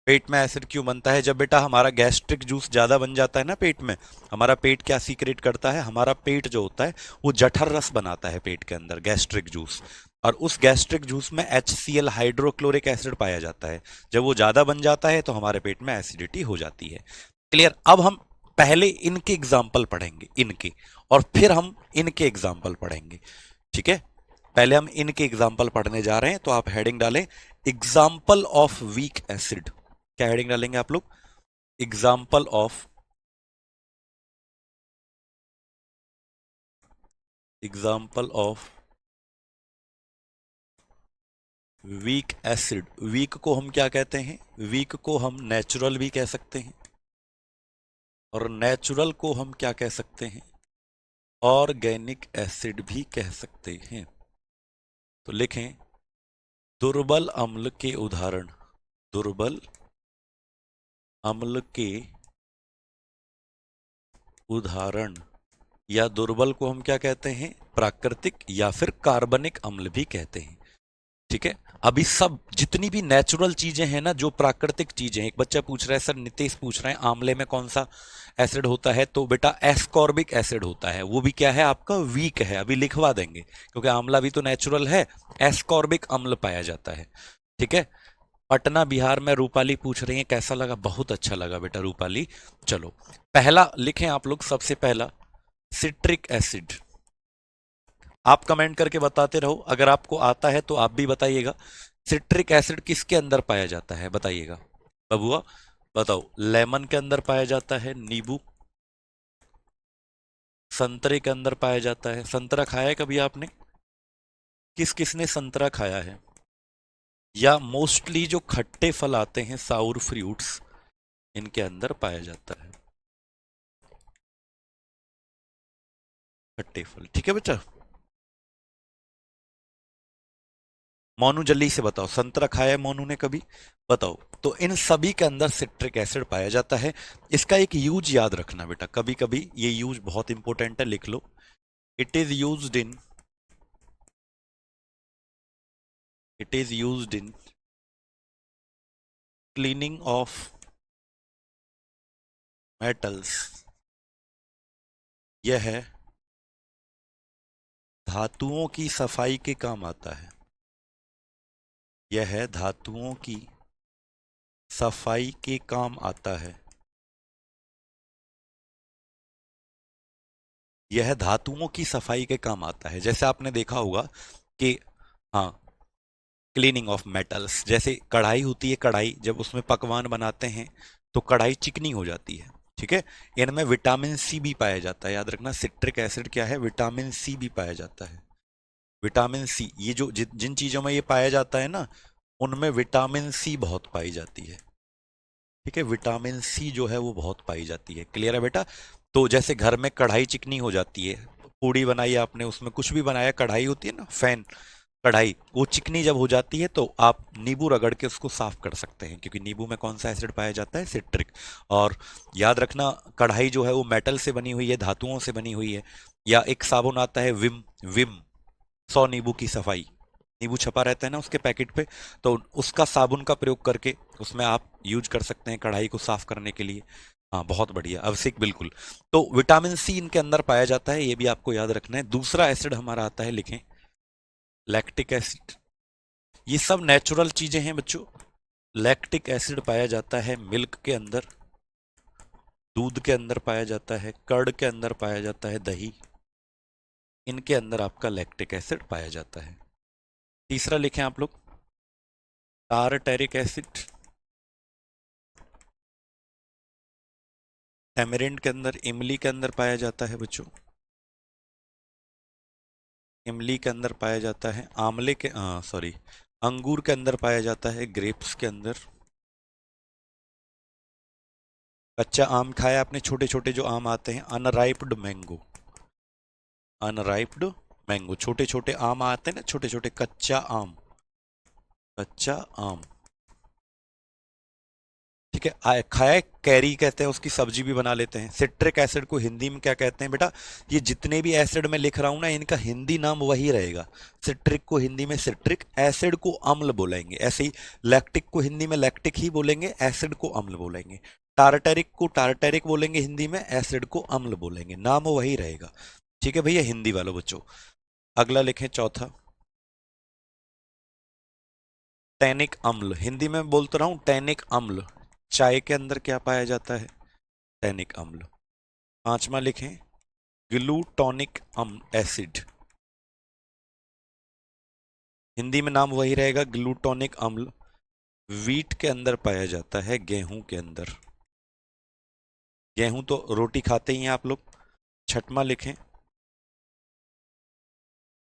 पेट में एसिड क्यों बनता है? जब बेटा हमारा गैस्ट्रिक जूस ज्यादा बन जाता है ना पेट में, हमारा पेट क्या सीक्रेट करता है, हमारा पेट जो होता है वो जठर रस बनाता है पेट के अंदर, गैस्ट्रिक जूस, और उस गैस्ट्रिक जूस में HCl हाइड्रोक्लोरिक एसिड पाया जाता है। जब वो ज्यादा बन जाता है तो हमारे पेट में एसिडिटी हो जाती है। क्लियर? अब हम पहले इनके एग्जाम्पल पढ़ेंगे, इनके, और फिर हम इनके एग्जाम्पल पढ़ेंगे। ठीक है, पहले हम इनके एग्जाम्पल पढ़ने जा रहे हैं, तो आप हेडिंग डालें एग्जाम्पल ऑफ वीक एसिड। क्या हेडिंग डालेंगे आप लोग? Example of, example of weak acid. Weak को हम क्या कहते हैं? वीक को हम नेचुरल भी कह सकते हैं, और नेचुरल को हम क्या कह सकते हैं? ऑर्गेनिक एसिड भी कह सकते हैं। तो लिखें दुर्बल अम्ल के उदाहरण, दुर्बल अम्ल के उदाहरण, या दुर्बल को हम क्या कहते हैं? प्राकृतिक या फिर कार्बनिक अम्ल भी कहते हैं। ठीक है, अभी सब जितनी भी नेचुरल चीजें हैं ना, जो प्राकृतिक चीजें हैं, एक बच्चा पूछ रहा है, सर नितेश पूछ रहे हैं आंवले में कौन सा एसिड होता है, तो बेटा एस्कॉर्बिक एसिड होता है, वो भी क्या है आपका? वीक है, अभी लिखवा देंगे, क्योंकि आंवला भी तो नेचुरल है, एस्कॉर्बिक अम्ल पाया जाता है। ठीक है, पटना बिहार में रूपाली पूछ रही है कैसा लगा? बहुत अच्छा लगा बेटा रूपाली। चलो पहला लिखें आप लोग, सबसे पहला सिट्रिक एसिड। आप कमेंट करके बताते रहो, अगर आपको आता है तो आप भी बताइएगा। सिट्रिक एसिड किसके अंदर पाया जाता है बताइएगा बबुआ, बताओ। लेमन के अंदर पाया जाता है, नींबू, संतरे के अंदर पाया जाता है। संतरा खाया है कभी आपने? किस किसने संतरा खाया है? या मोस्टली जो खट्टे फल आते हैं, साउर फ्रूट्स, इनके अंदर पाया जाता है खट्टे फल। ठीक है बेटा, मोनू जल्दी से बताओ, संतरा खाया है मोनू ने कभी? बताओ। तो इन सभी के अंदर सिट्रिक एसिड पाया जाता है। इसका एक यूज याद रखना बेटा, कभी कभी ये यूज बहुत इंपॉर्टेंट है, लिख लो। It is used in it is used in cleaning of metals. यह धातुओं की सफाई के काम आता है। यह धातुओं की सफाई के काम आता है। यह धातुओं की सफाई के काम आता है। जैसे आपने देखा होगा कि हाँ, क्लीनिंग ऑफ मेटल्स, जैसे कढ़ाई होती है, कढ़ाई जब उसमें पकवान बनाते हैं तो कढ़ाई चिकनी हो जाती है। ठीक है, इनमें विटामिन सी भी पाया जाता है। याद रखना, सिट्रिक एसिड क्या है, विटामिन सी भी पाया जाता है। विटामिन सी, ये जो जिन चीजों में ये पाया जाता है ना, उनमें विटामिन सी बहुत पाई जाती है। ठीक है, विटामिन सी जो है वो बहुत पाई जाती है। क्लियर है बेटा? तो जैसे घर में कढ़ाई चिकनी हो जाती है, पूड़ी बनाई आपने, उसमें कुछ भी बनाया, कढ़ाई होती है ना, फैन कढ़ाई, वो चिकनी जब हो जाती है तो आप नींबू रगड़ के उसको साफ कर सकते हैं, क्योंकि नींबू में कौन सा एसिड पाया जाता है, सिट्रिक। और याद रखना, कढ़ाई जो है वो मेटल से बनी हुई है, धातुओं से बनी हुई है। या एक साबुन आता है विम, विम 100 नींबू की सफाई, नींबू छपा रहता है ना उसके पैकेट पे, तो उसका साबुन का प्रयोग करके उसमें आप यूज कर सकते हैं कढ़ाई को साफ करने के लिए। हाँ, बहुत बढ़िया अभिषेक, बिल्कुल। तो विटामिन सी इनके अंदर पाया जाता है, ये भी आपको याद रखना है। दूसरा एसिड हमारा आता है, लिखें, लैक्टिक एसिड। ये सब नेचुरल चीजें हैं बच्चों। लैक्टिक एसिड पाया जाता है मिल्क के अंदर, दूध के अंदर पाया जाता है, कर्ड के अंदर पाया जाता है, दही, इनके अंदर आपका लैक्टिक एसिड पाया जाता है। तीसरा लिखें आप लोग, टारटैरिक एसिड। टैमरिंड के अंदर, इमली के अंदर पाया जाता है बच्चों, इमली के अंदर पाया जाता है। आंवले के, सॉरी, अंगूर के अंदर पाया जाता है, ग्रेप्स के अंदर। कच्चा आम खाया आपने, छोटे छोटे जो आम आते हैं, अनराइप्ड मैंगो, अनराइप्ड मैंगो, छोटे छोटे आम आते हैं ना, छोटे छोटे, कच्चा आम, कच्चा आम। ठीक है, खाया है, कैरी कहते हैं, उसकी सब्जी भी बना लेते हैं। सिट्रिक एसिड को हिंदी में क्या कहते हैं बेटा? ये जितने भी एसिड मैं लिख रहा हूं ना, इनका हिंदी नाम वही रहेगा। सिट्रिक को हिंदी में सिट्रिक, एसिड को अम्ल बोलेंगे। ऐसे ही लैक्टिक को हिंदी में लैक्टिक ही बोलेंगे, एसिड को अम्ल बोलेंगे। टारटैरिक को टारटैरिक बोलेंगे हिंदी में, एसिड को अम्ल बोलेंगे, नाम वही रहेगा। ठीक है भैया, हिंदी वालों बच्चों। अगला लिखें, चौथा, टैनिक अम्ल। हिंदी में बोलता रहा हूं, टैनिक अम्ल। चाय के अंदर क्या पाया जाता है? टैनिक अम्ल। पांचवा लिखें, ग्लूटोनिक एसिड। हिंदी में नाम वही रहेगा, ग्लूटोनिक अम्ल। वीट के अंदर पाया जाता है, गेहूं के अंदर। गेहूं तो रोटी खाते ही हैं आप लोग। छठवां लिखें,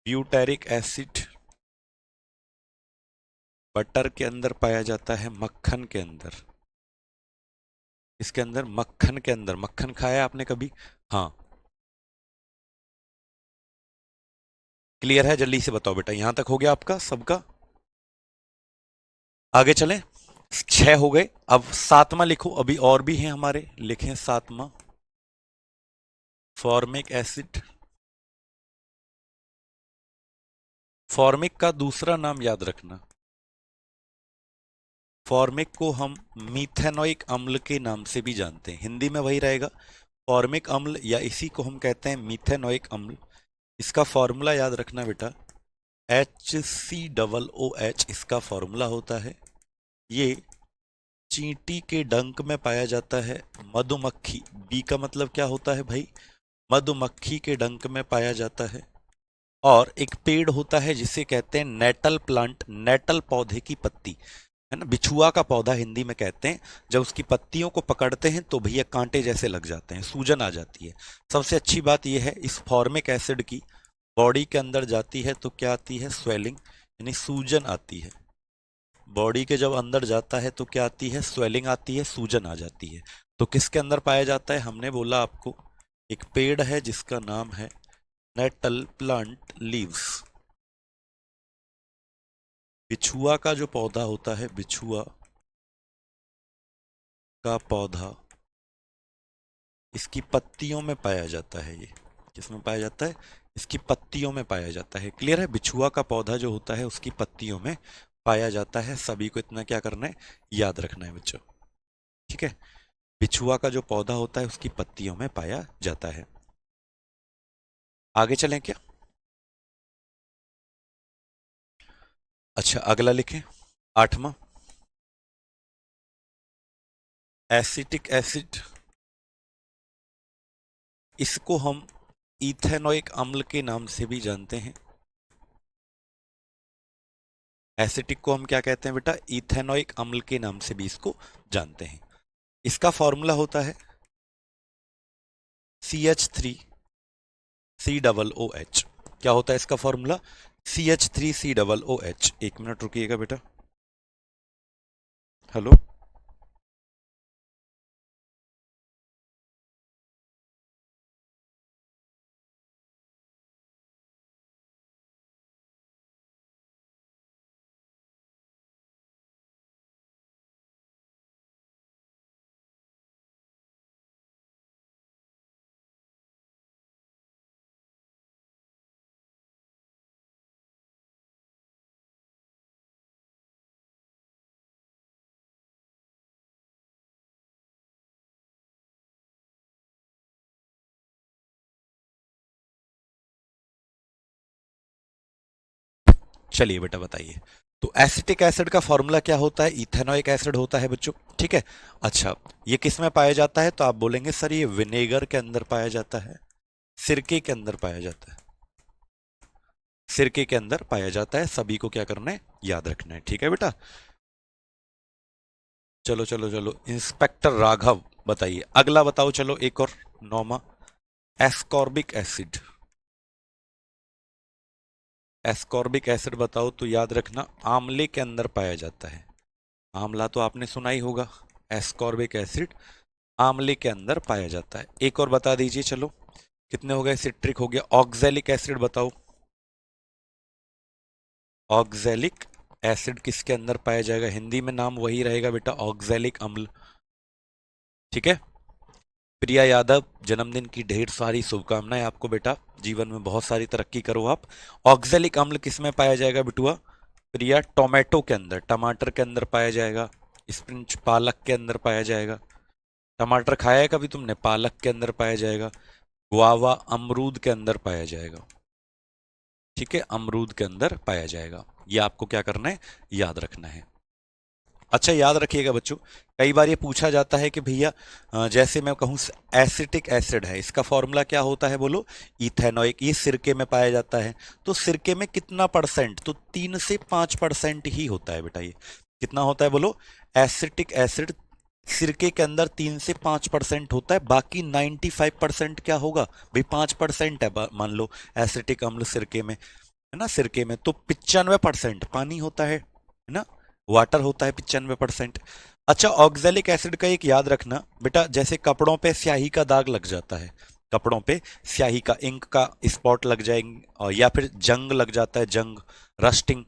ब्यूटेरिक एसिड। बटर के अंदर पाया जाता है, मक्खन के अंदर। इसके अंदर, मक्खन के अंदर, मक्खन खाया आपने कभी? हाँ, क्लियर है? जल्दी से बताओ बेटा, यहां तक हो गया आपका सबका? आगे चलें। 6 हो गए, अब सातवां लिखो, अभी और भी हैं हमारे, लिखें सातवां, फॉर्मिक एसिड। फॉर्मिक का दूसरा नाम याद रखना, फॉर्मिक को हम मीथेनोइक अम्ल के नाम से भी जानते हैं, हिंदी में वही रहेगा, फॉर्मिक अम्ल, या इसी को हम कहते हैं मीथेनोइक अम्ल। इसका फॉर्मूला याद रखना बेटा, HCOOH इसका फॉर्मूला होता है। ये चींटी के डंक में पाया जाता है, मधुमक्खी, बी का मतलब क्या होता है भाई, मधुमक्खी के डंक में पाया जाता है। और एक पेड़ होता है जिसे कहते हैं नेटल प्लांट, नेटल पौधे की पत्ती, है ना, बिछुआ का पौधा हिंदी में कहते हैं। जब उसकी पत्तियों को पकड़ते हैं तो भैया कांटे जैसे लग जाते हैं, सूजन आ जाती है। सबसे अच्छी बात यह है, इस फॉर्मिक एसिड की बॉडी के अंदर जाती है तो क्या आती है, स्वेलिंग, यानी सूजन आती है। बॉडी के जब अंदर जाता है तो क्या आती है, स्वेलिंग आती है, सूजन आ जाती है। तो किसके अंदर पाया जाता है? हमने बोला आपको, एक पेड़ है जिसका नाम है नेटल प्लांट लीव्स। बिछुआ का जो पौधा होता है, बिछुआ का पौधा, इसकी पत्तियों में पाया जाता है ये, किसमें पाया जाता है? इसकी पत्तियों में पाया जाता है। क्लियर है? बिछुआ का पौधा जो होता है उसकी पत्तियों में पाया जाता है। सभी को इतना क्या करना है? याद रखना है बच्चों। ठीक है? बिछुआ का जो पौधा होता है उसकी पत्तियों में पाया जाता है। आगे चलें क्या? अच्छा, अगला लिखें, 8वां। एसिटिक एसिड, इसको हम इथेनोइक अम्ल के नाम से भी जानते हैं। एसिटिक को हम क्या कहते हैं बेटा? इथेनोइक अम्ल के नाम से भी इसको जानते हैं। इसका फॉर्मूला होता है CH3COOH। क्या होता है इसका फॉर्मूला? CH3COOH। एक मिनट रुकिएगा बेटा। हेलो, चलिए बेटा बताइए। तो एसिटिक एसिड का फॉर्मूला क्या होता है? इथेनोइक एसिड होता है बच्चों। ठीक है? अच्छा, ये किस में पाया जाता है? तो आप बोलेंगे सर ये विनेगर के अंदर पाया जाता है, सिरके के अंदर पाया जाता है। सिरके के अंदर पाया जाता है। सभी को क्या करना है? याद रखना है। ठीक है बेटा? चलो चलो चलो, इंस्पेक्टर राघव बताइए। अगला बताओ, चलो एक और, 9वां। Ascorbic acid. एस्कॉर्बिक एसिड बताओ तो याद रखना आंवले के अंदर पाया जाता है। आंवला तो आपने सुना ही होगा। एस्कॉर्बिक एसिड आंवले के अंदर पाया जाता है। एक और बता दीजिए, चलो कितने हो गए? सिट्रिक हो गया। ऑक्जेलिक एसिड बताओ। ऑक्जेलिक एसिड किसके अंदर पाया जाएगा? हिंदी में नाम वही रहेगा बेटा, ऑक्जेलिक अम्ल। ठीक है? प्रिया यादव, जन्मदिन की ढेर सारी शुभकामनाएं आपको बेटा। जीवन में बहुत सारी तरक्की करो आप। ऑक्जेलिक अम्ल किस में पाया जाएगा बिटुआ? प्रिया, टोमेटो के अंदर, टमाटर के अंदर पाया जाएगा। स्पिनच, पालक के अंदर पाया जाएगा। टमाटर खाया है कभी तुमने? पालक के अंदर पाया जाएगा। गुआवा, अमरूद के अंदर पाया जाएगा। ठीक है? अमरूद के अंदर पाया जाएगा। ये आपको क्या करना है? याद रखना है। अच्छा, याद रखिएगा बच्चों, कई बार ये पूछा जाता है कि भैया जैसे मैं कहूँ एसिटिक एसिड है, इसका फॉर्मूला क्या होता है? बोलो, इथेनोइक। ये सिरके में पाया जाता है, तो सिरके में कितना परसेंट? तो 3 से 5% ही होता है बेटा। ये कितना होता है? बोलो, एसिटिक एसिड सिरके के अंदर 3 से 5% होता है। बाकी 95% क्या होगा भाई? 5% है मान लो एसिटिक अम्ल सिरके में, है ना? सिरके में तो 95% पानी होता है ना? वाटर होता है 95%। अच्छा, ऑक्जेलिक एसिड का एक याद रखना बेटा, जैसे कपड़ों पे स्याही का दाग लग जाता है, कपड़ों पे स्याही का, इंक का स्पॉट लग जाएंगे, और या फिर जंग लग जाता है, जंग, रस्टिंग,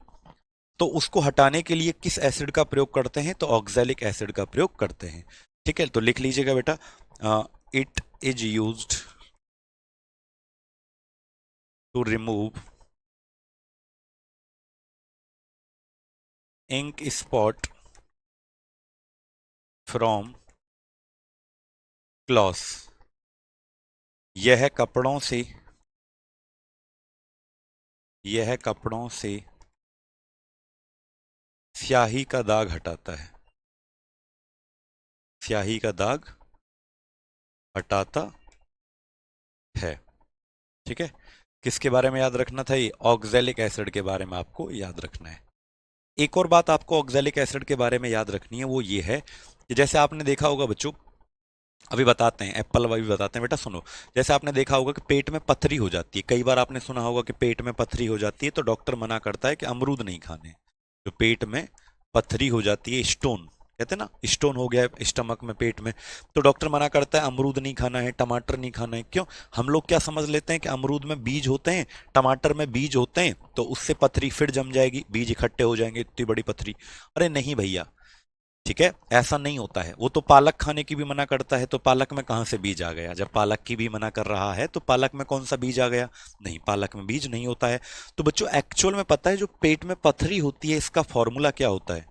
तो उसको हटाने के लिए किस एसिड का प्रयोग करते हैं? तो ऑक्जेलिक एसिड का प्रयोग करते हैं। ठीक है? तो लिख लीजिएगा बेटा, it is used to remove ink spot from cloth. यह कपड़ों से, यह कपड़ों से स्याही का दाग हटाता है। स्याही का दाग हटाता है। ठीक है? किसके बारे में याद रखना था? ये ऑक्जेलिक एसिड के बारे में आपको याद रखना है। एक और बात आपको ऑक्जेलिक एसिड के बारे में याद रखनी है, वो ये है कि जैसे आपने देखा होगा बच्चों, अभी बताते हैं, एप्पल अभी बताते हैं बेटा, सुनो। जैसे आपने देखा होगा कि पेट में पथरी हो जाती है, कई बार आपने सुना होगा कि पेट में पथरी हो जाती है तो डॉक्टर मना करता है कि अमरूद नहीं खाने। तो पेट में पथरी हो जाती है, स्टोन कहते हैं ना, स्टोन हो गया है स्टमक में, पेट में, तो डॉक्टर मना करता है अमरूद नहीं खाना है, टमाटर नहीं खाना है। क्यों? हम लोग क्या समझ लेते हैं कि अमरूद में बीज होते हैं, टमाटर में बीज होते हैं, तो उससे पथरी फिर जम जाएगी, बीज इकट्ठे हो जाएंगे, इतनी बड़ी पथरी। अरे नहीं भैया, ठीक है, ऐसा नहीं होता है। वो तो पालक खाने की भी मना करता है, तो पालक में कहां से बीज आ गया? जब पालक की भी मना कर रहा है तो पालक में कौन सा बीज आ गया? नहीं, पालक में बीज नहीं होता है। तो बच्चों एक्चुअल में पता है जो पेट में पथरी होती है इसका फॉर्मूला क्या होता है?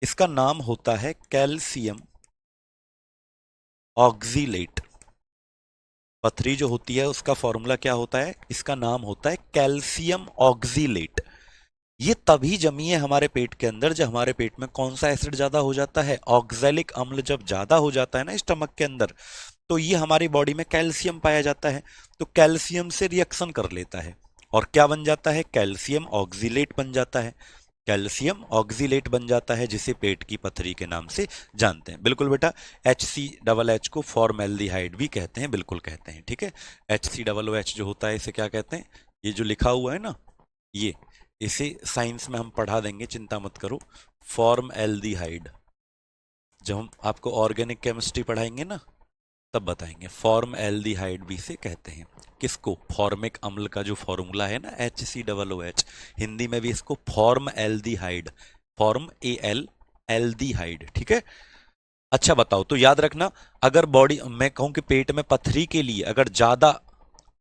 इसका नाम होता है कैल्शियम ऑक्सीलेट। पथरी जो होती है उसका फॉर्मूला क्या होता है? इसका नाम होता है कैल्शियम ऑक्सीलेट। ये तभी जमी है हमारे पेट के अंदर जब हमारे पेट में कौन सा एसिड ज्यादा हो जाता है? ऑक्सैलिक अम्ल जब ज्यादा हो जाता है ना स्टमक के अंदर, तो ये हमारी बॉडी में कैल्शियम पाया जाता है, तो कैल्शियम से रिएक्शन कर लेता है और क्या बन जाता है? कैल्शियम ऑक्सीलेट बन जाता है। कैल्शियम ऑक्सीलेट बन जाता है जिसे पेट की पथरी के नाम से जानते हैं। बिल्कुल बेटा, HCOH को फॉर्मेल्डिहाइड भी कहते हैं, बिल्कुल कहते हैं। ठीक है, HCOOH जो होता है इसे क्या कहते हैं? ये जो लिखा हुआ है ना, ये इसे साइंस में हम पढ़ा देंगे, चिंता मत करो। फॉर्मएल्डिहाइड, जब हम आपको ऑर्गेनिक केमिस्ट्री पढ़ाएंगे ना तब बताएंगे। फॉर्मएल्डिहाइड भी से कहते हैं किसको? फॉर्मिक अम्ल का जो फॉर्मूला है ना HCOOH, हिंदी में भी इसको फॉर्मएल्डिहाइड, फॉर्म AL एल्डिहाइड। ठीक है, अच्छा बताओ, तो याद रखना, अगर बॉडी मैं कहूं कि पेट में पथरी के लिए अगर ज्यादा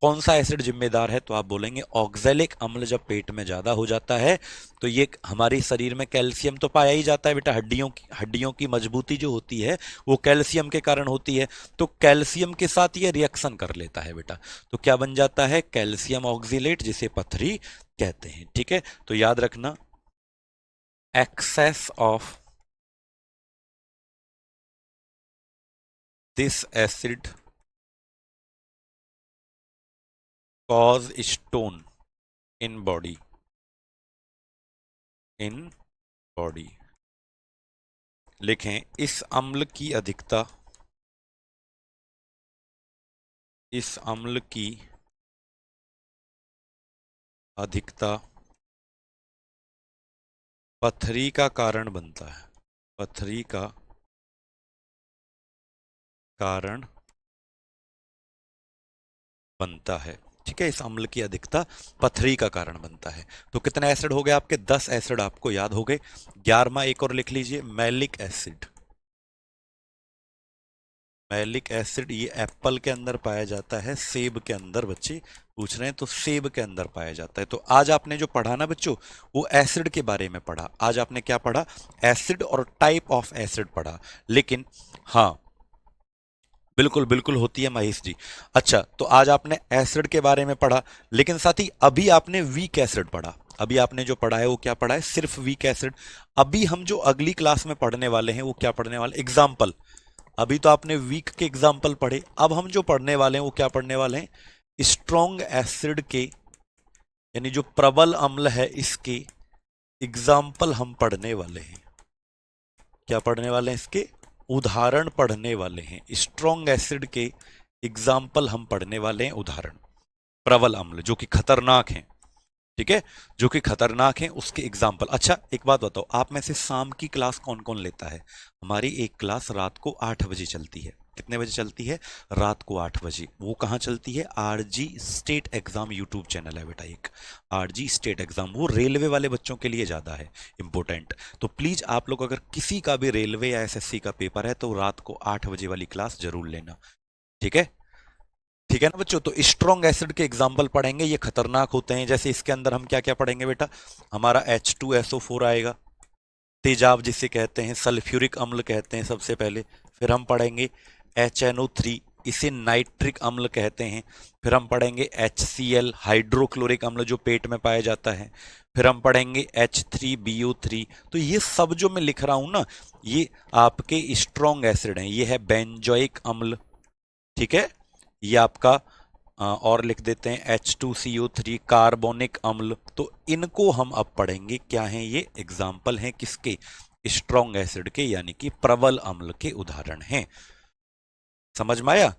कौन सा एसिड जिम्मेदार है, तो आप बोलेंगे ऑक्सैलिक अम्ल। जब पेट में ज्यादा हो जाता है तो ये हमारे शरीर में कैल्शियम तो पाया ही जाता है बेटा, हड्डियों की मजबूती जो होती है वो कैल्शियम के कारण होती है, तो कैल्शियम के साथ ये रिएक्शन कर लेता है बेटा, तो क्या बन जाता है? कैल्शियम ऑक्सीलेट, जिसे पथरी कहते हैं। ठीक है, तो याद रखना, excess of this acid cause stone in body, in body. लिखें, इस अम्ल की अधिकता, इस अम्ल की अधिकता पथरी का कारण बनता है, पथरी का कारण बनता है। ठीक है, इस अम्ल की अधिकता पथरी का कारण बनता है। तो कितने एसिड हो गए आपके? 10 एसिड आपको याद हो गए। 11वां एक और लिख लीजिए, मैलिक एसिड। मैलिक एसिड ये एप्पल के अंदर पाया जाता है, सेब के अंदर। बच्चे पूछ रहे हैं तो सेब के अंदर पाया जाता है। तो आज आपने जो पढ़ा ना बच्चों, वो एसिड के बारे में पढ़ा। आज आपने क्या पढ़ा? एसिड और टाइप ऑफ एसिड पढ़ा। लेकिन हाँ, बिल्कुल बिल्कुल होती है महेश जी। अच्छा, तो आज आपने एसिड के बारे में पढ़ा, लेकिन साथ ही अभी आपने वीक एसिड पढ़ा। अभी आपने जो पढ़ा है वो क्या पढ़ा है? सिर्फ वीक एसिड। अभी हम जो अगली क्लास में पढ़ने वाले हैं वो क्या पढ़ने वाले? एग्जाम्पल। अभी तो आपने वीक के एग्जाम्पल पढ़े, अब हम जो पढ़ने वाले हैं वो क्या पढ़ने वाले हैं? स्ट्रॉन्ग एसिड के, यानी जो प्रबल अम्ल है इसके एग्जाम्पल हम पढ़ने वाले हैं। क्या पढ़ने वाले हैं? इसके उदाहरण पढ़ने वाले हैं। स्ट्रॉन्ग एसिड के एग्जाम्पल हम पढ़ने वाले हैं, उदाहरण। प्रबल अम्ल जो कि खतरनाक हैं, ठीक है, जो कि खतरनाक हैं उसके एग्जाम्पल। अच्छा एक बात बताओ, आप में से शाम की क्लास कौन कौन लेता है? हमारी एक क्लास रात को 8 बजे चलती है। कितने बजे चलती है? रात को 8 बजे। वो कहाँ चलती है? RG state exam YouTube channel है बेटा एक, RG स्टेट एग्जाम। वो रेलवे वाले बच्चों के लिए ज़्यादा है इंपॉर्टेंट। तो प्लीज़ आप लोग अगर किसी का भी रेलवे या SSC का पेपर है तो रात को 8 बजे वाली क्लास जरूर लेना। ठीक है, ठीक है ना बच्चों? तो स्ट्रॉन्ग एसिड के एग्जाम्पल पढ़ेंगे, ये खतरनाक होते हैं। जैसे इसके अंदर हम क्या क्या पढ़ेंगे बेटा? हमारा H2SO4 आएगा, तेजाब जिसे कहते हैं, सल्फ्यूरिक अम्ल कहते हैं सबसे पहले। फिर हम पढ़ेंगे HNO3, इसे नाइट्रिक अम्ल कहते हैं। फिर हम पढ़ेंगे HCl, हाइड्रोक्लोरिक अम्ल जो पेट में पाया जाता है। फिर हम पढ़ेंगे H3BO3। तो ये सब जो मैं लिख रहा हूं ना, ये आपके स्ट्रॉन्ग एसिड हैं। ये है बेंजोइक अम्ल, ठीक है, ये आपका और लिख देते हैं H2CO3, कार्बोनिक अम्ल। तो इनको हम अब पढ़ेंगे, क्या हैं ये? एग्जाम्पल हैं किसके? स्ट्रॉन्ग एसिड के, यानी कि प्रबल अम्ल के उदाहरण हैं। समझ में आया?